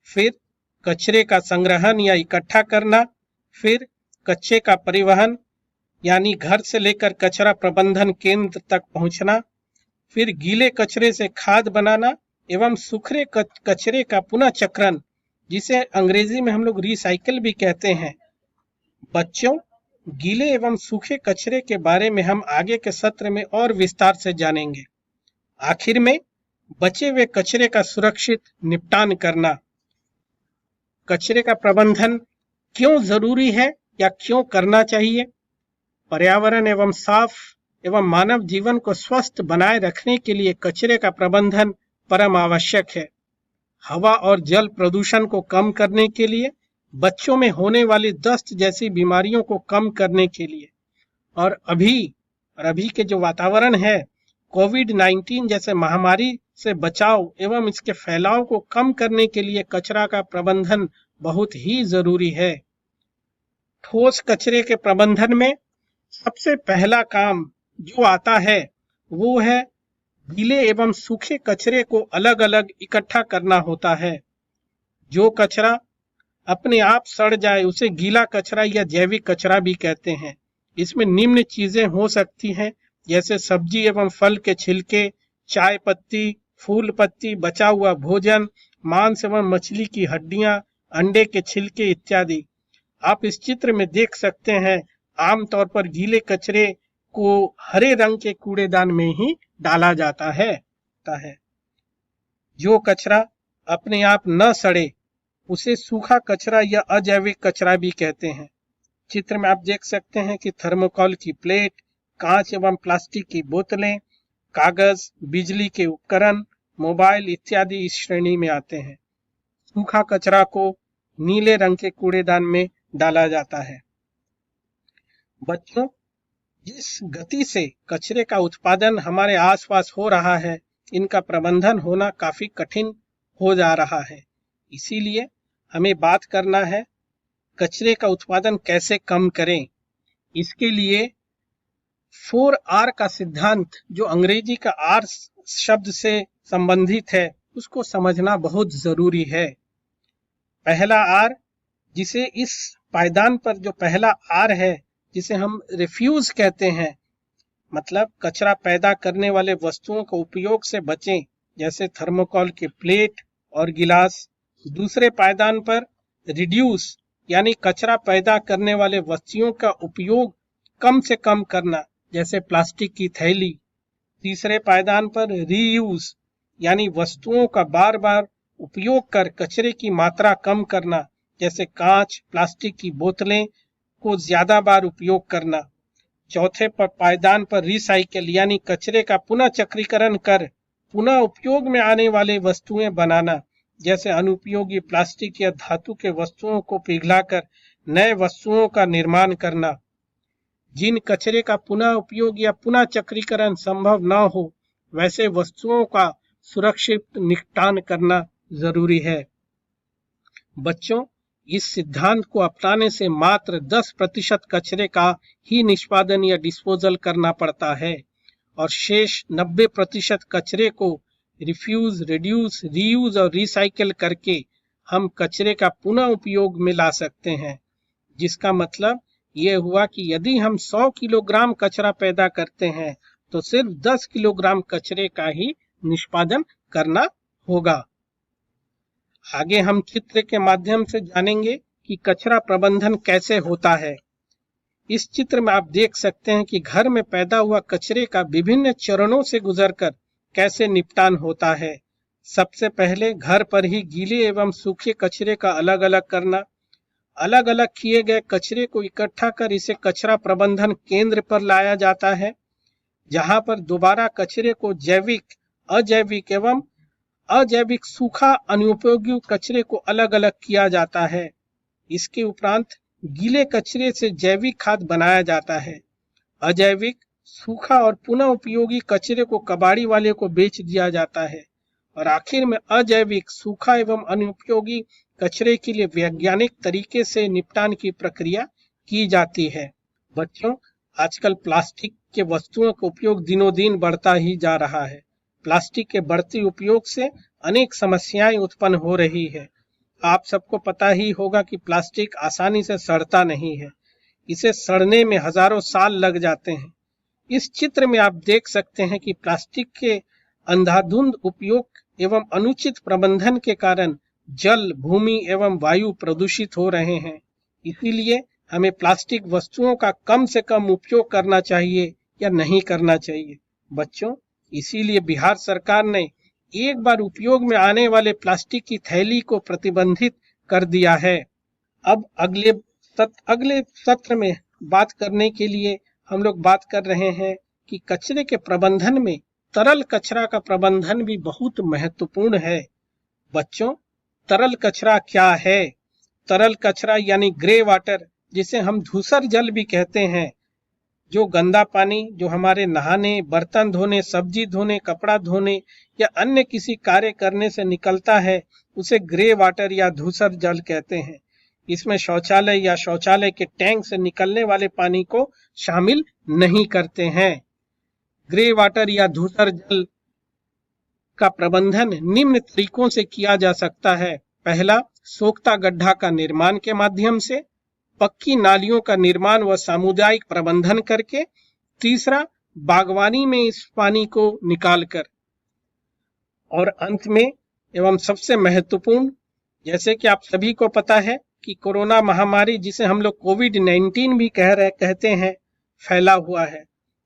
फिर कचरे का संग्रहण या इकट्ठा करना, फिर कचरे का परिवहन यानी घर से लेकर कचरा प्रबंधन केंद्र तक पहुंचना, फिर गीले कचरे से खाद बनाना एवं सूखे कचरे का पुनः चक्रण, जिसे अंग्रेजी में हम लोग रिसाइकिल भी कहते हैं। बच्चों, गीले एवं सूखे कचरे के बारे में हम आगे के सत्र में और विस्तार से जानेंगे। आखिर में बचे हुए कचरे का सुरक्षित निपटान करना। कचरे का प्रबंधन क्यों जरूरी है या क्यों करना चाहिए? पर्यावरण एवं साफ एवं मानव जीवन को स्वस्थ बनाए रखने के लिए कचरे का प्रबंधन परम आवश्यक है। हवा और जल प्रदूषण को कम करने के लिए, बच्चों में होने वाली दस्त जैसी बीमारियों को कम करने के लिए, और अभी के जो वातावरण है, कोविड-19 जैसे महामारी से बचाव एवं इसके फैलाव को कम करने के लिए कचरा का प्रबंधन बहुत ही जरूरी है। ठोस कचरे के प्रबंधन में सबसे पहला काम जो आता है वो है गीले एवं सूखे कचरे को अलग अलग इकट्ठा करना होता है। जो कचरा अपने आप सड़ जाए उसे गीला कचरा या जैविक कचरा भी कहते हैं। इसमें निम्न चीजें हो सकती हैं, जैसे सब्जी एवं फल के छिलके, चाय पत्ती, फूल पत्ती, बचा हुआ भोजन, मांस एवं मछली की हड्डियां, अंडे के छिलके इत्यादि। आप इस चित्र में देख सकते हैं, आमतौर पर गीले कचरे को हरे रंग के कूड़ेदान में ही डाला जाता है। जो कचरा अपने आप न सड़े उसे सूखा कचरा या अजैविक कचरा भी कहते हैं। चित्र में आप देख सकते हैं कि थर्मोकोल की प्लेट, कांच एवं प्लास्टिक की बोतलें, कागज, बिजली के उपकरण, मोबाइल इत्यादि इस श्रेणी में आते हैं। सूखा कचरा को नीले रंग के कूड़ेदान में डाला जाता है। बच्चों, जिस गति से कचरे का उत्पादन हमारे आसपास हो रहा है, इनका प्रबंधन होना काफी कठिन हो जा रहा है। इसीलिए हमें बात करना है कचरे का उत्पादन कैसे कम करें। इसके लिए 4R का सिद्धांत, जो अंग्रेजी का R शब्द से संबंधित है, उसको समझना बहुत जरूरी है। पहला R, जिसे इस पायदान पर जो पहला R है, जिसे हम रिफ्यूज कहते हैं, मतलब कचरा पैदा करने वाले वस्तुओं के उपयोग से बचें, जैसे थर्मोकोल के प्लेट और गिलास। दूसरे पायदान पर रिड्यूस, यानी कचरा पैदा करने वाले वस्तुओं का उपयोग कम से कम करना, जैसे प्लास्टिक की थैली। तीसरे पायदान पर रीयूज, यानी वस्तुओं का बार बार उपयोग कर कचरे की मात्रा कम करना, जैसे कांच, प्लास्टिक की बोतलें को ज्यादा बार उपयोग करना। चौथे पायदान पर रिसाइकिल, यानी कचरे का पुनः चक्रीकरण कर पुनः उपयोग में आने वाले वस्तुएं बनाना, जैसे अनुपयोगी प्लास्टिक या धातु के वस्तुओं को पिघलाकर नए वस्तुओं का निर्माण करना। जिन कचरे का पुनः उपयोग या पुनः चक्रीकरण संभव न हो, वैसे वस्तुओं का सुरक्षित निपटान करना जरूरी है। बच्चों, इस सिद्धांत को अपनाने से मात्र 10% कचरे का ही निष्पादन या डिस्पोजल करना पड़ता है और शेष 90% कचरे को रिफ्यूज, रिड्यूस, रीयूज और रिसाइकिल करके हम कचरे का पुनः उपयोग में ला सकते हैं। जिसका मतलब ये हुआ कि यदि हम 100 किलोग्राम कचरा पैदा करते हैं तो सिर्फ 10 किलोग्राम कचरे का ही निष्पादन करना होगा। आगे हम चित्र के माध्यम से जानेंगे कि कचरा प्रबंधन कैसे होता है। इस चित्र में आप देख सकते हैं कि घर में पैदा हुआ कचरे का विभिन्न चरणों से गुजरकर कैसे निपटान होता है। सबसे पहले घर पर ही गीले एवं सूखे कचरे का अलग अलग करना। अलग अलग किए गए कचरे को इकट्ठा कर इसे कचरा प्रबंधन केंद्र पर लाया जाता है, जहां पर दोबारा कचरे को जैविक, अजैविक एवं अजैविक सूखा अनुपयोगी कचरे को अलग अलग किया जाता है। इसके उपरांत गीले कचरे से जैविक खाद बनाया जाता है। अजैविक, सूखा और पुनः उपयोगी कचरे को कबाड़ी वाले को बेच दिया जाता है और आखिर में अजैविक, सूखा एवं अनुपयोगी कचरे के लिए वैज्ञानिक तरीके से निपटान की प्रक्रिया की जाती है। बच्चों, आजकल प्लास्टिक के वस्तुओं का उपयोग दिनों दिन बढ़ता ही जा रहा है। प्लास्टिक के बढ़ते उपयोग से अनेक समस्याएं उत्पन्न हो रही है। आप सबको पता ही होगा कि प्लास्टिक आसानी से सड़ता नहीं है। इसे सड़ने में हजारों साल लग जाते हैं। इस चित्र में आप देख सकते हैं कि प्लास्टिक के अंधाधुंध उपयोग एवं अनुचित प्रबंधन के कारण जल, भूमि एवं वायु प्रदूषित हो रहे हैं। इसीलिए हमें प्लास्टिक वस्तुओं का कम से कम उपयोग करना चाहिए या नहीं करना चाहिए। बच्चों, इसीलिए बिहार सरकार ने एक बार उपयोग में आने वाले प्लास्टिक की थैली को प्रतिबंधित कर दिया है। अब अगले सत्र में बात करने के लिए हम लोग बात कर रहे हैं कि कचरे के प्रबंधन में तरल कचरा का प्रबंधन भी बहुत महत्वपूर्ण है। बच्चों, तरल कचरा क्या है? तरल कचरा यानी ग्रे वाटर, जिसे हम धूसर जल भी कहते हैं, जो गंदा पानी जो हमारे नहाने, बर्तन धोने, सब्जी धोने, कपड़ा धोने या अन्य किसी कार्य करने से निकलता है, उसे ग्रे वाटर या धूसर जल कहते हैं। इसमें शौचालय या शौचालय के टैंक से निकलने वाले पानी को शामिल नहीं करते हैं। ग्रे वाटर या धूसर जल का प्रबंधन निम्न तरीकों से किया जा सकता है। पहला, सोखता गड्ढा का निर्माण के माध्यम से। पक्की नालियों का निर्माण व सामुदायिक प्रबंधन करके। तीसरा, बागवानी में इस पानी को निकालकर। और अंत में एवं सबसे महत्वपूर्ण, जैसे कि आप सभी को पता है कि कोरोना महामारी, जिसे हम लोग कोविड-19 भी कहते हैं, फैला हुआ है,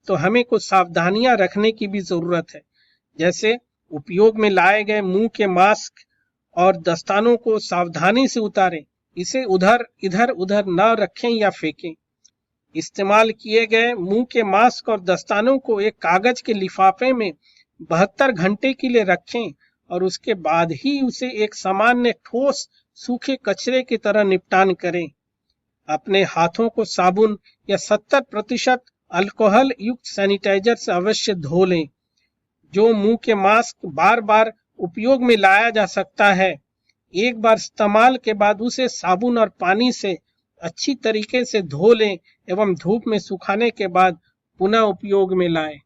तो हमें कुछ सावधानियां रखने की भी जरूरत है। जैसे उपयोग में लाए गए मुंह के मास्क और दस्तानों को सावधानी से उतारें। इसे इधर उधर न रखें या फेंकें। इस्तेमाल किए गए मुंह के मास्क और दस्तानों को एक कागज के लिफाफे में 72 घंटे के लिए रखें और उसके बाद ही उसे एक सामान्य ठोस सूखे कचरे की तरह निपटान करें। अपने हाथों को साबुन या 70% अल्कोहल युक्त सैनिटाइजर से अवश्य धो लें। जो मुंह के मास्क बार बार उपयोग में लाया जा सकता है, एक बार इस्तेमाल के बाद उसे साबुन और पानी से अच्छी तरीके से धो लें एवं धूप में सुखाने के बाद पुनः उपयोग में लाएं।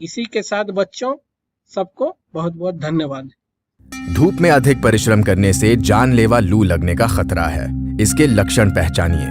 इसी के साथ बच्चों, सबको बहुत बहुत धन्यवाद। धूप में अधिक परिश्रम करने से जानलेवा लू लगने का खतरा है। इसके लक्षण पहचानिए: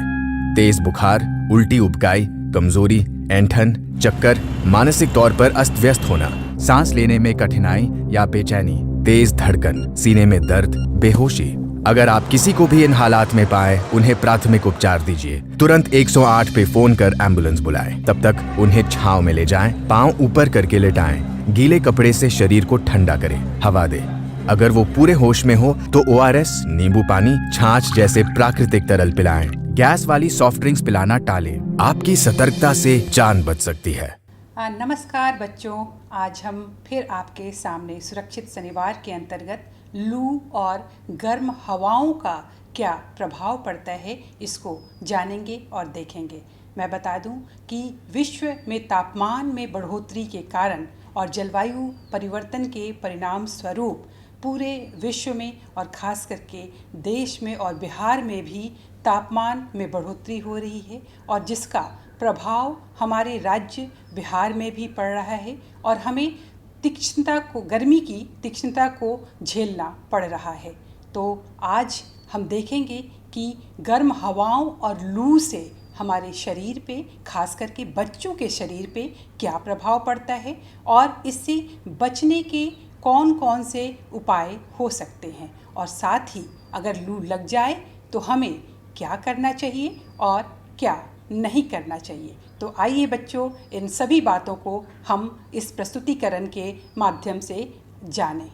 तेज बुखार, उल्टी उबकाई, कमजोरी, ऐंठन, चक्कर, मानसिक तौर पर अस्त व्यस्त होना, सांस लेने में कठिनाई या बेचैनी, तेज धड़कन, सीने में दर्द, बेहोशी। अगर आप किसी को भी इन हालात में पाएं, उन्हें प्राथमिक उपचार दीजिए। तुरंत 108 पे फोन कर एम्बुलेंस बुलाएं। तब तक उन्हें छांव में ले जाएं, पांव ऊपर करके लेटाएं। गीले कपड़े से शरीर को ठंडा करें, हवा दें। अगर वो पूरे होश में हो तो ORS, नींबू पानी, छाछ जैसे प्राकृतिक तरल पिलाएं। गैस वाली सॉफ्ट ड्रिंक्स पिलाना टालें। आपकी सतर्कता से जान बच सकती है। नमस्कार बच्चों, आज हम फिर आपके सामने सुरक्षित शनिवार के अंतर्गत लू और गर्म हवाओं का क्या प्रभाव पड़ता है, इसको जानेंगे और देखेंगे। मैं बता दूं कि विश्व में तापमान में बढ़ोतरी के कारण और जलवायु परिवर्तन के परिणाम स्वरूप पूरे विश्व में और ख़ास करके देश में और बिहार में भी तापमान में बढ़ोतरी हो रही है और जिसका प्रभाव हमारे राज्य बिहार में भी पड़ रहा है और हमें गर्मी की तीक्ष्णता को झेलना पड़ रहा है। तो आज हम देखेंगे कि गर्म हवाओं और लू से हमारे शरीर पे, खास करके बच्चों के शरीर पे क्या प्रभाव पड़ता है और इससे बचने के कौन कौन से उपाय हो सकते हैं और साथ ही अगर लू लग जाए तो हमें क्या करना चाहिए और क्या नहीं करना चाहिए। तो आइए बच्चों, इन सभी बातों को हम इस प्रस्तुतिकरण के माध्यम से जानें।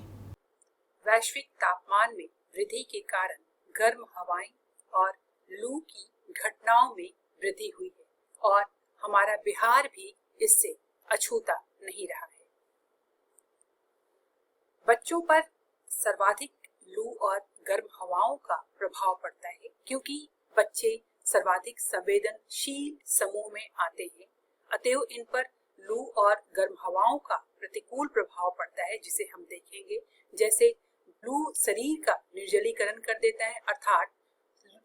वैश्विक तापमान में वृद्धि के कारण गर्म हवाएं और लू की घटनाओं में वृद्धि हुई है और हमारा बिहार भी इससे अछूता नहीं रहा है। बच्चों पर सर्वाधिक लू और गर्म हवाओं का प्रभाव पड़ता है क्योंकि बच्चे सर्वाधिक संवेदनशील समूह में आते हैं। अतएव इन पर लू और गर्म हवाओं का प्रतिकूल प्रभाव पड़ता है, जिसे हम देखेंगे। जैसे लू शरीर का निर्जलीकरण कर देता है, अर्थात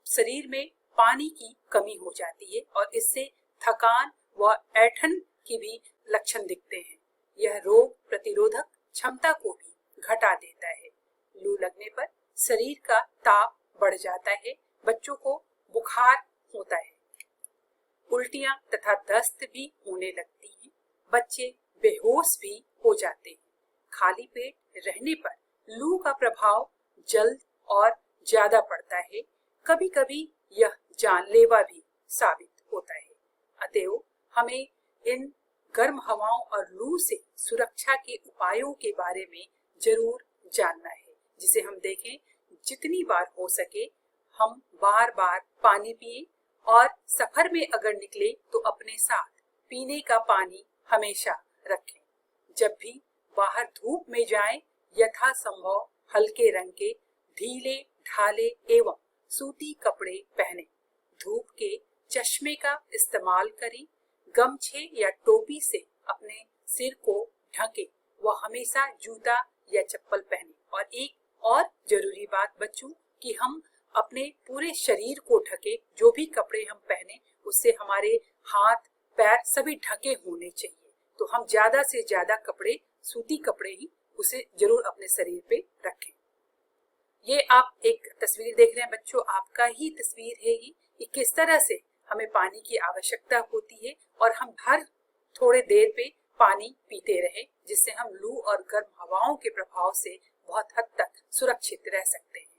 शरीर में पानी की कमी हो जाती है और इससे थकान व ऐंठन के भी लक्षण दिखते हैं। यह रोग प्रतिरोधक क्षमता को भी घटा देता है। लू लगने पर शरीर का ताप बढ़ जाता है, बच्चों को बुखार होता है, उल्टियां तथा दस्त भी होने लगती हैं, बच्चे बेहोश भी हो जाते हैं। खाली पेट रहने पर लू का प्रभाव जल्द और ज्यादा पड़ता है, कभी कभी यह जानलेवा भी साबित होता है। अतएव हमें इन गर्म हवाओं और लू से सुरक्षा के उपायों के बारे में जरूर जानना है, जिसे हम देखें। जितनी बार हो सके हम बार बार पानी पिए और सफर में अगर निकले तो अपने साथ पीने का पानी हमेशा रखें। जब भी बाहर धूप में जाएं, यथासंभव हल्के रंग के, ढीले ढाले एवं सूती कपड़े पहने। धूप के चश्मे का इस्तेमाल करें। गमछे या टोपी से अपने सिर को ढके व हमेशा जूता या चप्पल पहने। और एक और जरूरी बात बच्चों, कि हम अपने पूरे शरीर को ढके। जो भी कपड़े हम पहने उससे हमारे हाथ पैर सभी ढके होने चाहिए। तो हम ज्यादा से ज्यादा कपड़े, सूती कपड़े ही उसे जरूर अपने शरीर पे रखें। ये आप एक तस्वीर देख रहे हैं बच्चों, आपका ही तस्वीर है ये, कि किस तरह से हमें पानी की आवश्यकता होती है और हम हर थोड़े देर पे पानी पीते रहे, जिससे हम लू और गर्म हवाओं के प्रभाव से बहुत हद तक सुरक्षित रह सकते हैं।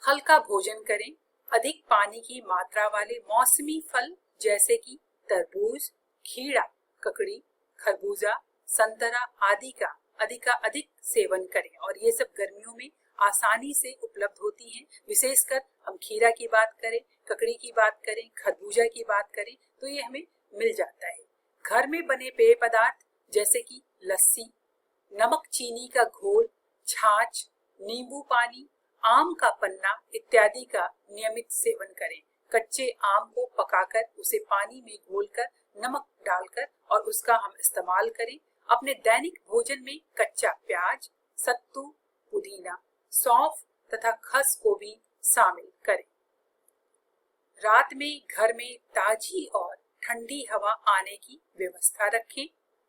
हल्का भोजन करें। अधिक पानी की मात्रा वाले मौसमी फल जैसे कि तरबूज, खीरा, ककड़ी, खरबूजा, संतरा आदि का अधिक का अधिक सेवन करें। और ये सब गर्मियों में आसानी से उपलब्ध होती हैं। विशेषकर हम खीरा की बात करें, ककड़ी की बात करें, खरबूजा की बात करें तो ये हमें मिल जाता है। घर में बने पेय पदार्थ जैसे कि लस्सी, नमक चीनी का घोल, छाछ, नींबू पानी, आम का पन्ना इत्यादि का नियमित सेवन करें। कच्चे आम को पकाकर उसे पानी में घोलकर नमक डालकर और उसका हम इस्तेमाल करें। अपने दैनिक भोजन में कच्चा प्याज, सत्तू, पुदीना, सौंफ तथा खस को भी शामिल करें। रात में घर में ताजी और ठंडी हवा आने की व्यवस्था रखें।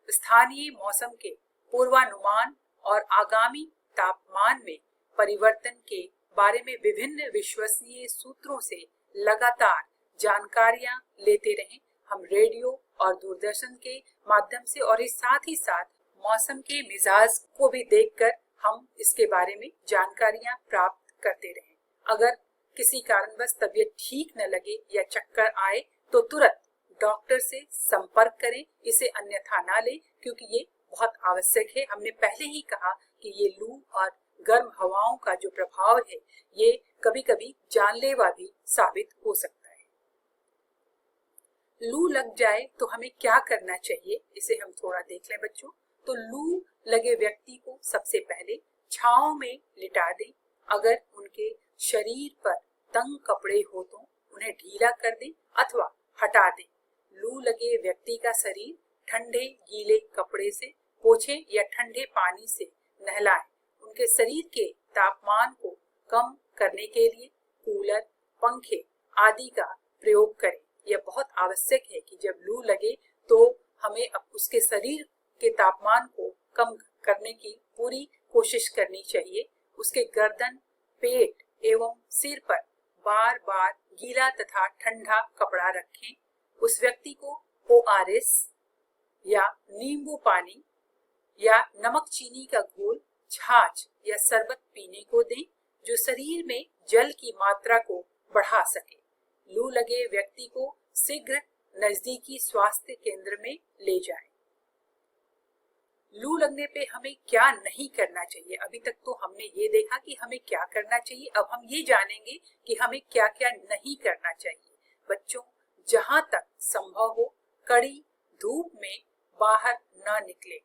स्थानीय मौसम के पूर्वानुमान और आगामी तापमान में परिवर्तन के बारे में विभिन्न विश्वसनीय सूत्रों से लगातार जानकारियां लेते रहें। हम रेडियो और दूरदर्शन के माध्यम से और इस साथ ही साथ मौसम के मिजाज को भी देखकर हम इसके बारे में जानकारियां प्राप्त करते रहें। अगर किसी कारणवश तबीयत ठीक न लगे या चक्कर आए तो तुरंत डॉक्टर से संपर्क करें, इसे अन्यथा ना लें क्योंकि ये बहुत आवश्यक है। हमने पहले ही कहा कि ये लू और गर्म हवाओं का जो प्रभाव है ये कभी कभी जानलेवा भी साबित हो सकता है। लू लग जाए तो हमें क्या करना चाहिए, इसे हम थोड़ा देख लें बच्चों। तो लू लगे व्यक्ति को सबसे पहले छांव में लिटा दें। अगर उनके शरीर पर तंग कपड़े हो तो उन्हें ढीला कर दें अथवा हटा दें। लू लगे व्यक्ति का शरीर ठंडे गीले कपड़े से पोंछें या ठंडे पानी से नहलाएं। उनके शरीर के तापमान को कम करने के लिए कूलर, पंखे आदि का प्रयोग करें। यह बहुत आवश्यक है कि जब लू लगे तो हमें अब उसके शरीर के तापमान को कम करने की पूरी कोशिश करनी चाहिए। उसके गर्दन, पेट एवं सिर पर बार बार गीला तथा ठंडा कपड़ा रखें। उस व्यक्ति को ORS या नींबू पानी या नमक चीनी का घोल, छाछ या शरबत पीने को दें जो शरीर में जल की मात्रा को बढ़ा सके। लू लगे व्यक्ति को शीघ्र नजदीकी स्वास्थ्य केंद्र में ले जाएं। लू लगने पे हमें क्या नहीं करना चाहिए। अभी तक तो हमने ये देखा कि हमें क्या करना चाहिए, अब हम ये जानेंगे कि हमें क्या क्या नहीं करना चाहिए। बच्चों, जहां तक संभव हो कड़ी धूप में बाहर न निकले।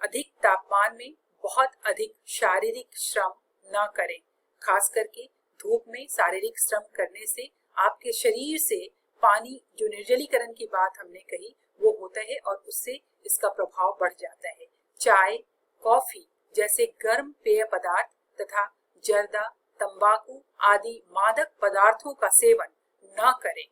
अधिक तापमान में बहुत अधिक शारीरिक श्रम न करें। खास करके धूप में शारीरिक श्रम करने से आपके शरीर से पानी, जो निर्जलीकरण की बात हमने कही, वो होता है और उससे इसका प्रभाव बढ़ जाता है। चाय, कॉफी जैसे गर्म पेय पदार्थ तथा जर्दा, तंबाकू आदि मादक पदार्थों का सेवन न करें।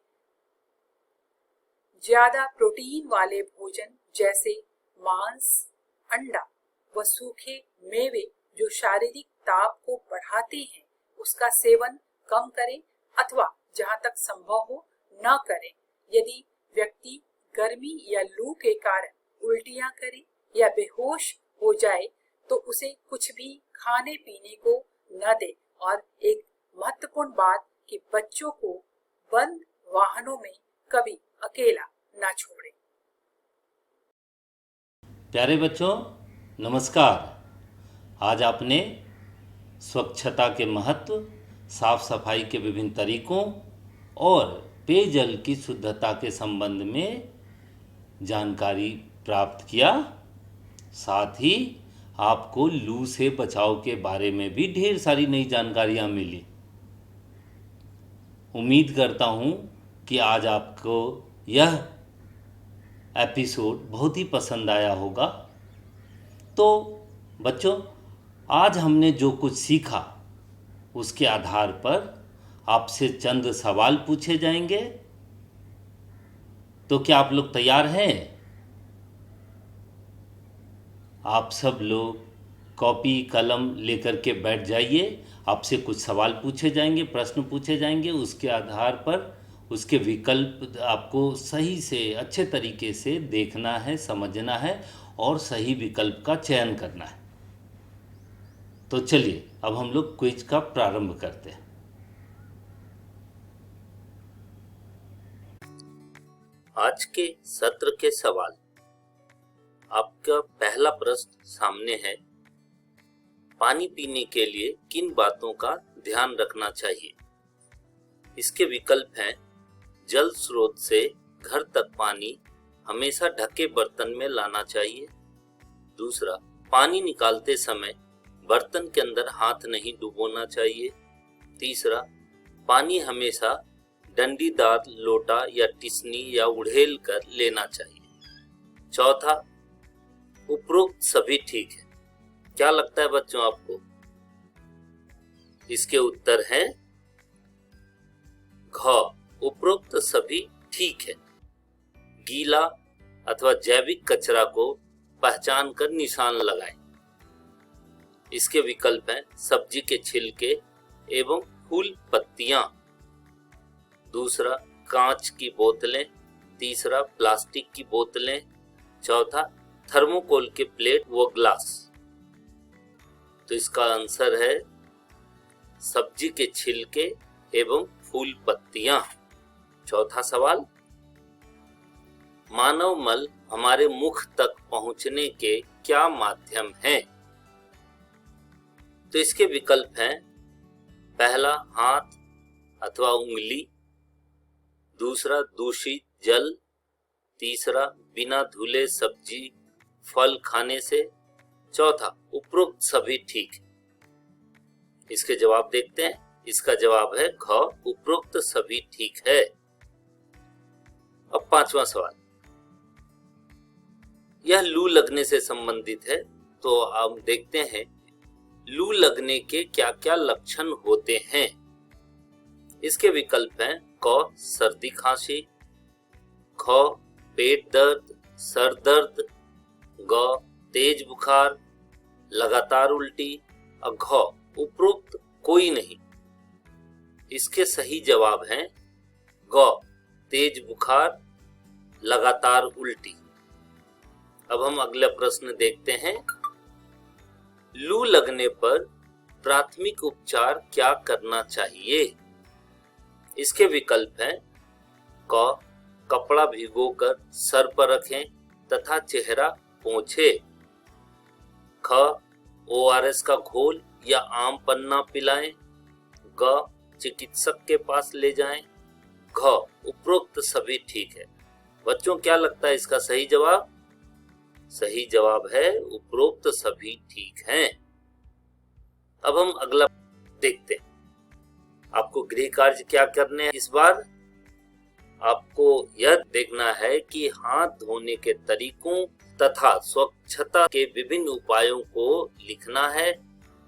ज्यादा प्रोटीन वाले भोजन जैसे मांस, अंडा व सूखे मेवे जो शारीरिक ताप को बढ़ाते हैं उसका सेवन कम करें अथवा जहां तक संभव हो न करें। यदि व्यक्ति गर्मी या लू के कारण उल्टियां करे या बेहोश हो जाए तो उसे कुछ भी खाने पीने को न दे। और एक महत्वपूर्ण बात कि बच्चों को बंद वाहनों में कभी अकेला ना छोड़े। प्यारे बच्चों नमस्कार। आज आपने स्वच्छता के महत्व, साफ सफाई के विभिन्न तरीकों और पेयजल की शुद्धता के संबंध में जानकारी प्राप्त किया। साथ ही आपको लू से बचाव के बारे में भी ढेर सारी नई जानकारियां मिली। उम्मीद करता हूं कि आज आपको यह एपिसोड बहुत ही पसंद आया होगा। तो बच्चों, आज हमने जो कुछ सीखा उसके आधार पर आपसे चंद सवाल पूछे जाएंगे। तो क्या आप लोग तैयार हैं? आप सब लोग कॉपी कलम लेकर के बैठ जाइए। आपसे कुछ सवाल पूछे जाएंगे, प्रश्न पूछे जाएंगे। उसके आधार पर उसके विकल्प आपको सही से, अच्छे तरीके से देखना है, समझना है और सही विकल्प का चयन करना है। तो चलिए अब हम लोग क्विज का प्रारंभ करते हैं। आज के सत्र के सवाल। आपका पहला प्रश्न सामने है। पानी पीने के लिए किन बातों का ध्यान रखना चाहिए? इसके विकल्प हैं। जल स्रोत से घर तक पानी हमेशा ढके बर्तन में लाना चाहिए। दूसरा, पानी निकालते समय बर्तन के अंदर हाथ नहीं डुबोना चाहिए। तीसरा, पानी हमेशा डंडीदार लोटा या टिसनी या उड़ेल कर लेना चाहिए। चौथा, उपरोक्त सभी ठीक है। क्या लगता है बच्चों आपको? इसके उत्तर हैं घ, उपरोक्त सभी ठीक है। गीला अथवा जैविक कचरा को पहचान कर निशान लगाएं। इसके विकल्प हैं सब्जी के छिलके एवं फूल पत्तियां। दूसरा, कांच की बोतलें। तीसरा, प्लास्टिक की बोतलें। चौथा, थर्मोकोल के प्लेट व ग्लास। तो इसका आंसर है सब्जी के छिलके एवं फूल पत्तियां। चौथा सवाल, मानव मल हमारे मुख तक पहुंचने के क्या माध्यम हैं? तो इसके विकल्प हैं। पहला, हाथ अथवा उंगली। दूसरा, दूषित जल। तीसरा, बिना धुले सब्जी फल खाने से। चौथा, उपरोक्त सभी ठीक। इसके जवाब देखते हैं। इसका जवाब है घ, उपरोक्त सभी ठीक है। अब पांचवा सवाल, यह लू लगने से संबंधित है। तो हम देखते हैं लू लगने के क्या क्या लक्षण होते हैं। इसके विकल्प हैं। क, सर्दी खांसी। ख, पेट दर्द, सर दर्द। ग, तेज बुखार, लगातार उल्टी। और घ, उपरोक्त कोई नहीं। इसके सही जवाब हैं ग, तेज बुखार, लगातार उल्टी। अब हम अगला प्रश्न देखते हैं। लू लगने पर प्राथमिक उपचार क्या करना चाहिए? इसके विकल्प हैं। क, कपड़ा भिगोकर सर पर रखें तथा चेहरा पोंछें। ख, ORS का घोल या आम पन्ना पिलाएं। ग, चिकित्सक के पास ले जाएं। घ, उपरोक्त सभी ठीक है। बच्चों क्या लगता है इसका सही जवाब? सही जवाब है उपरोक्त सभी ठीक हैं। अब हम अगला देखते हैं। आपको गृह कार्य क्या करने हैं इस बार? आपको यह देखना है कि हाथ धोने के तरीकों तथा स्वच्छता के विभिन्न उपायों को लिखना है।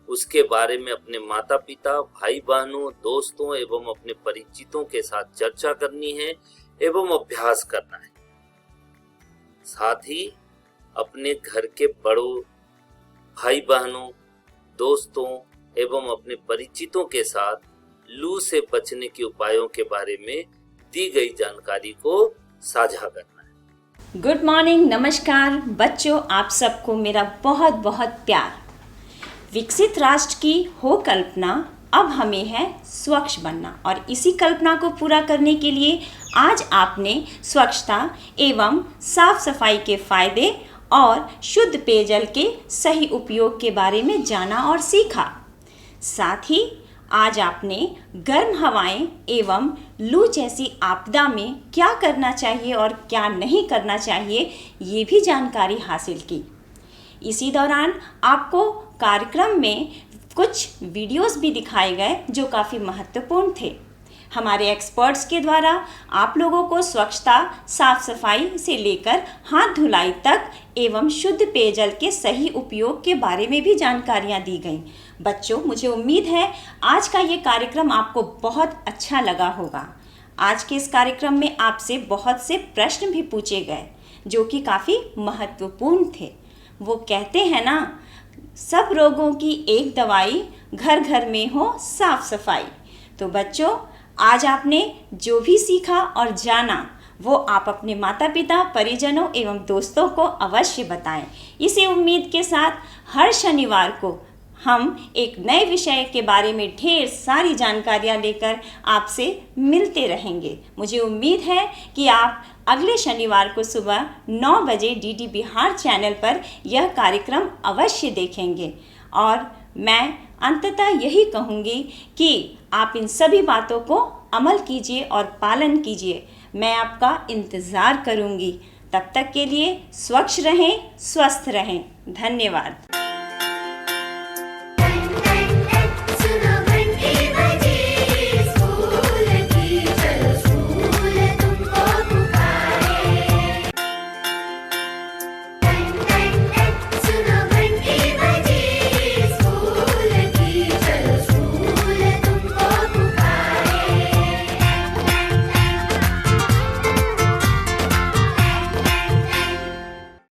उसके बारे में अपने माता पिता, भाई बहनों, दोस्तों एवं अपने परिचितों के साथ चर्चा करनी है एवं अभ्यास करना है। साथ ही अपने घर के बड़ों, भाई बहनों, दोस्तों एवं अपने परिचितों के साथ लू से बचने के उपायों के बारे में दी गई जानकारी को साझा करना है। गुड मॉर्निंग, नमस्कार बच्चों, आप सबको मेरा बहुत बहुत प्यार। विकसित राष्ट्र की हो कल्पना, अब हमें है स्वच्छ बनना और इसी कल्पना को पूरा करने के लिए आज आपने स्वच्छता एवं साफ सफाई के फायदे और शुद्ध पेयजल के सही उपयोग के बारे में जाना और सीखा। साथ ही आज आपने गर्म हवाएं एवं लू जैसी आपदा में क्या करना चाहिए और क्या नहीं करना चाहिए ये भी जानकारी हासिल की। इसी दौरान आपको कार्यक्रम में कुछ वीडियोस भी दिखाए गए जो काफ़ी महत्वपूर्ण थे। हमारे एक्सपर्ट्स के द्वारा आप लोगों को स्वच्छता, साफ सफाई से लेकर हाथ धुलाई तक एवं शुद्ध पेयजल के सही उपयोग के बारे में भी जानकारियां दी गईं। बच्चों, मुझे उम्मीद है आज का ये कार्यक्रम आपको बहुत अच्छा लगा होगा। आज के इस कार्यक्रम में आपसे बहुत से प्रश्न भी पूछे गए जो कि काफ़ी महत्वपूर्ण थे। वो कहते हैं ना, सब रोगों की एक दवाई, घर घर में हो साफ सफाई। तो बच्चों, आज आपने जो भी सीखा और जाना वो आप अपने माता पिता, परिजनों एवं दोस्तों को अवश्य बताएं। इसी उम्मीद के साथ हर शनिवार को हम एक नए विषय के बारे में ढेर सारी जानकारियां लेकर आपसे मिलते रहेंगे। मुझे उम्मीद है कि आप अगले शनिवार को सुबह 9 बजे डीडी बिहार चैनल पर यह कार्यक्रम अवश्य देखेंगे। और मैं अंततः यही कहूँगी कि आप इन सभी बातों को अमल कीजिए और पालन कीजिए। मैं आपका इंतज़ार करूँगी। तब तक के लिए स्वच्छ रहें, स्वस्थ रहें। धन्यवाद।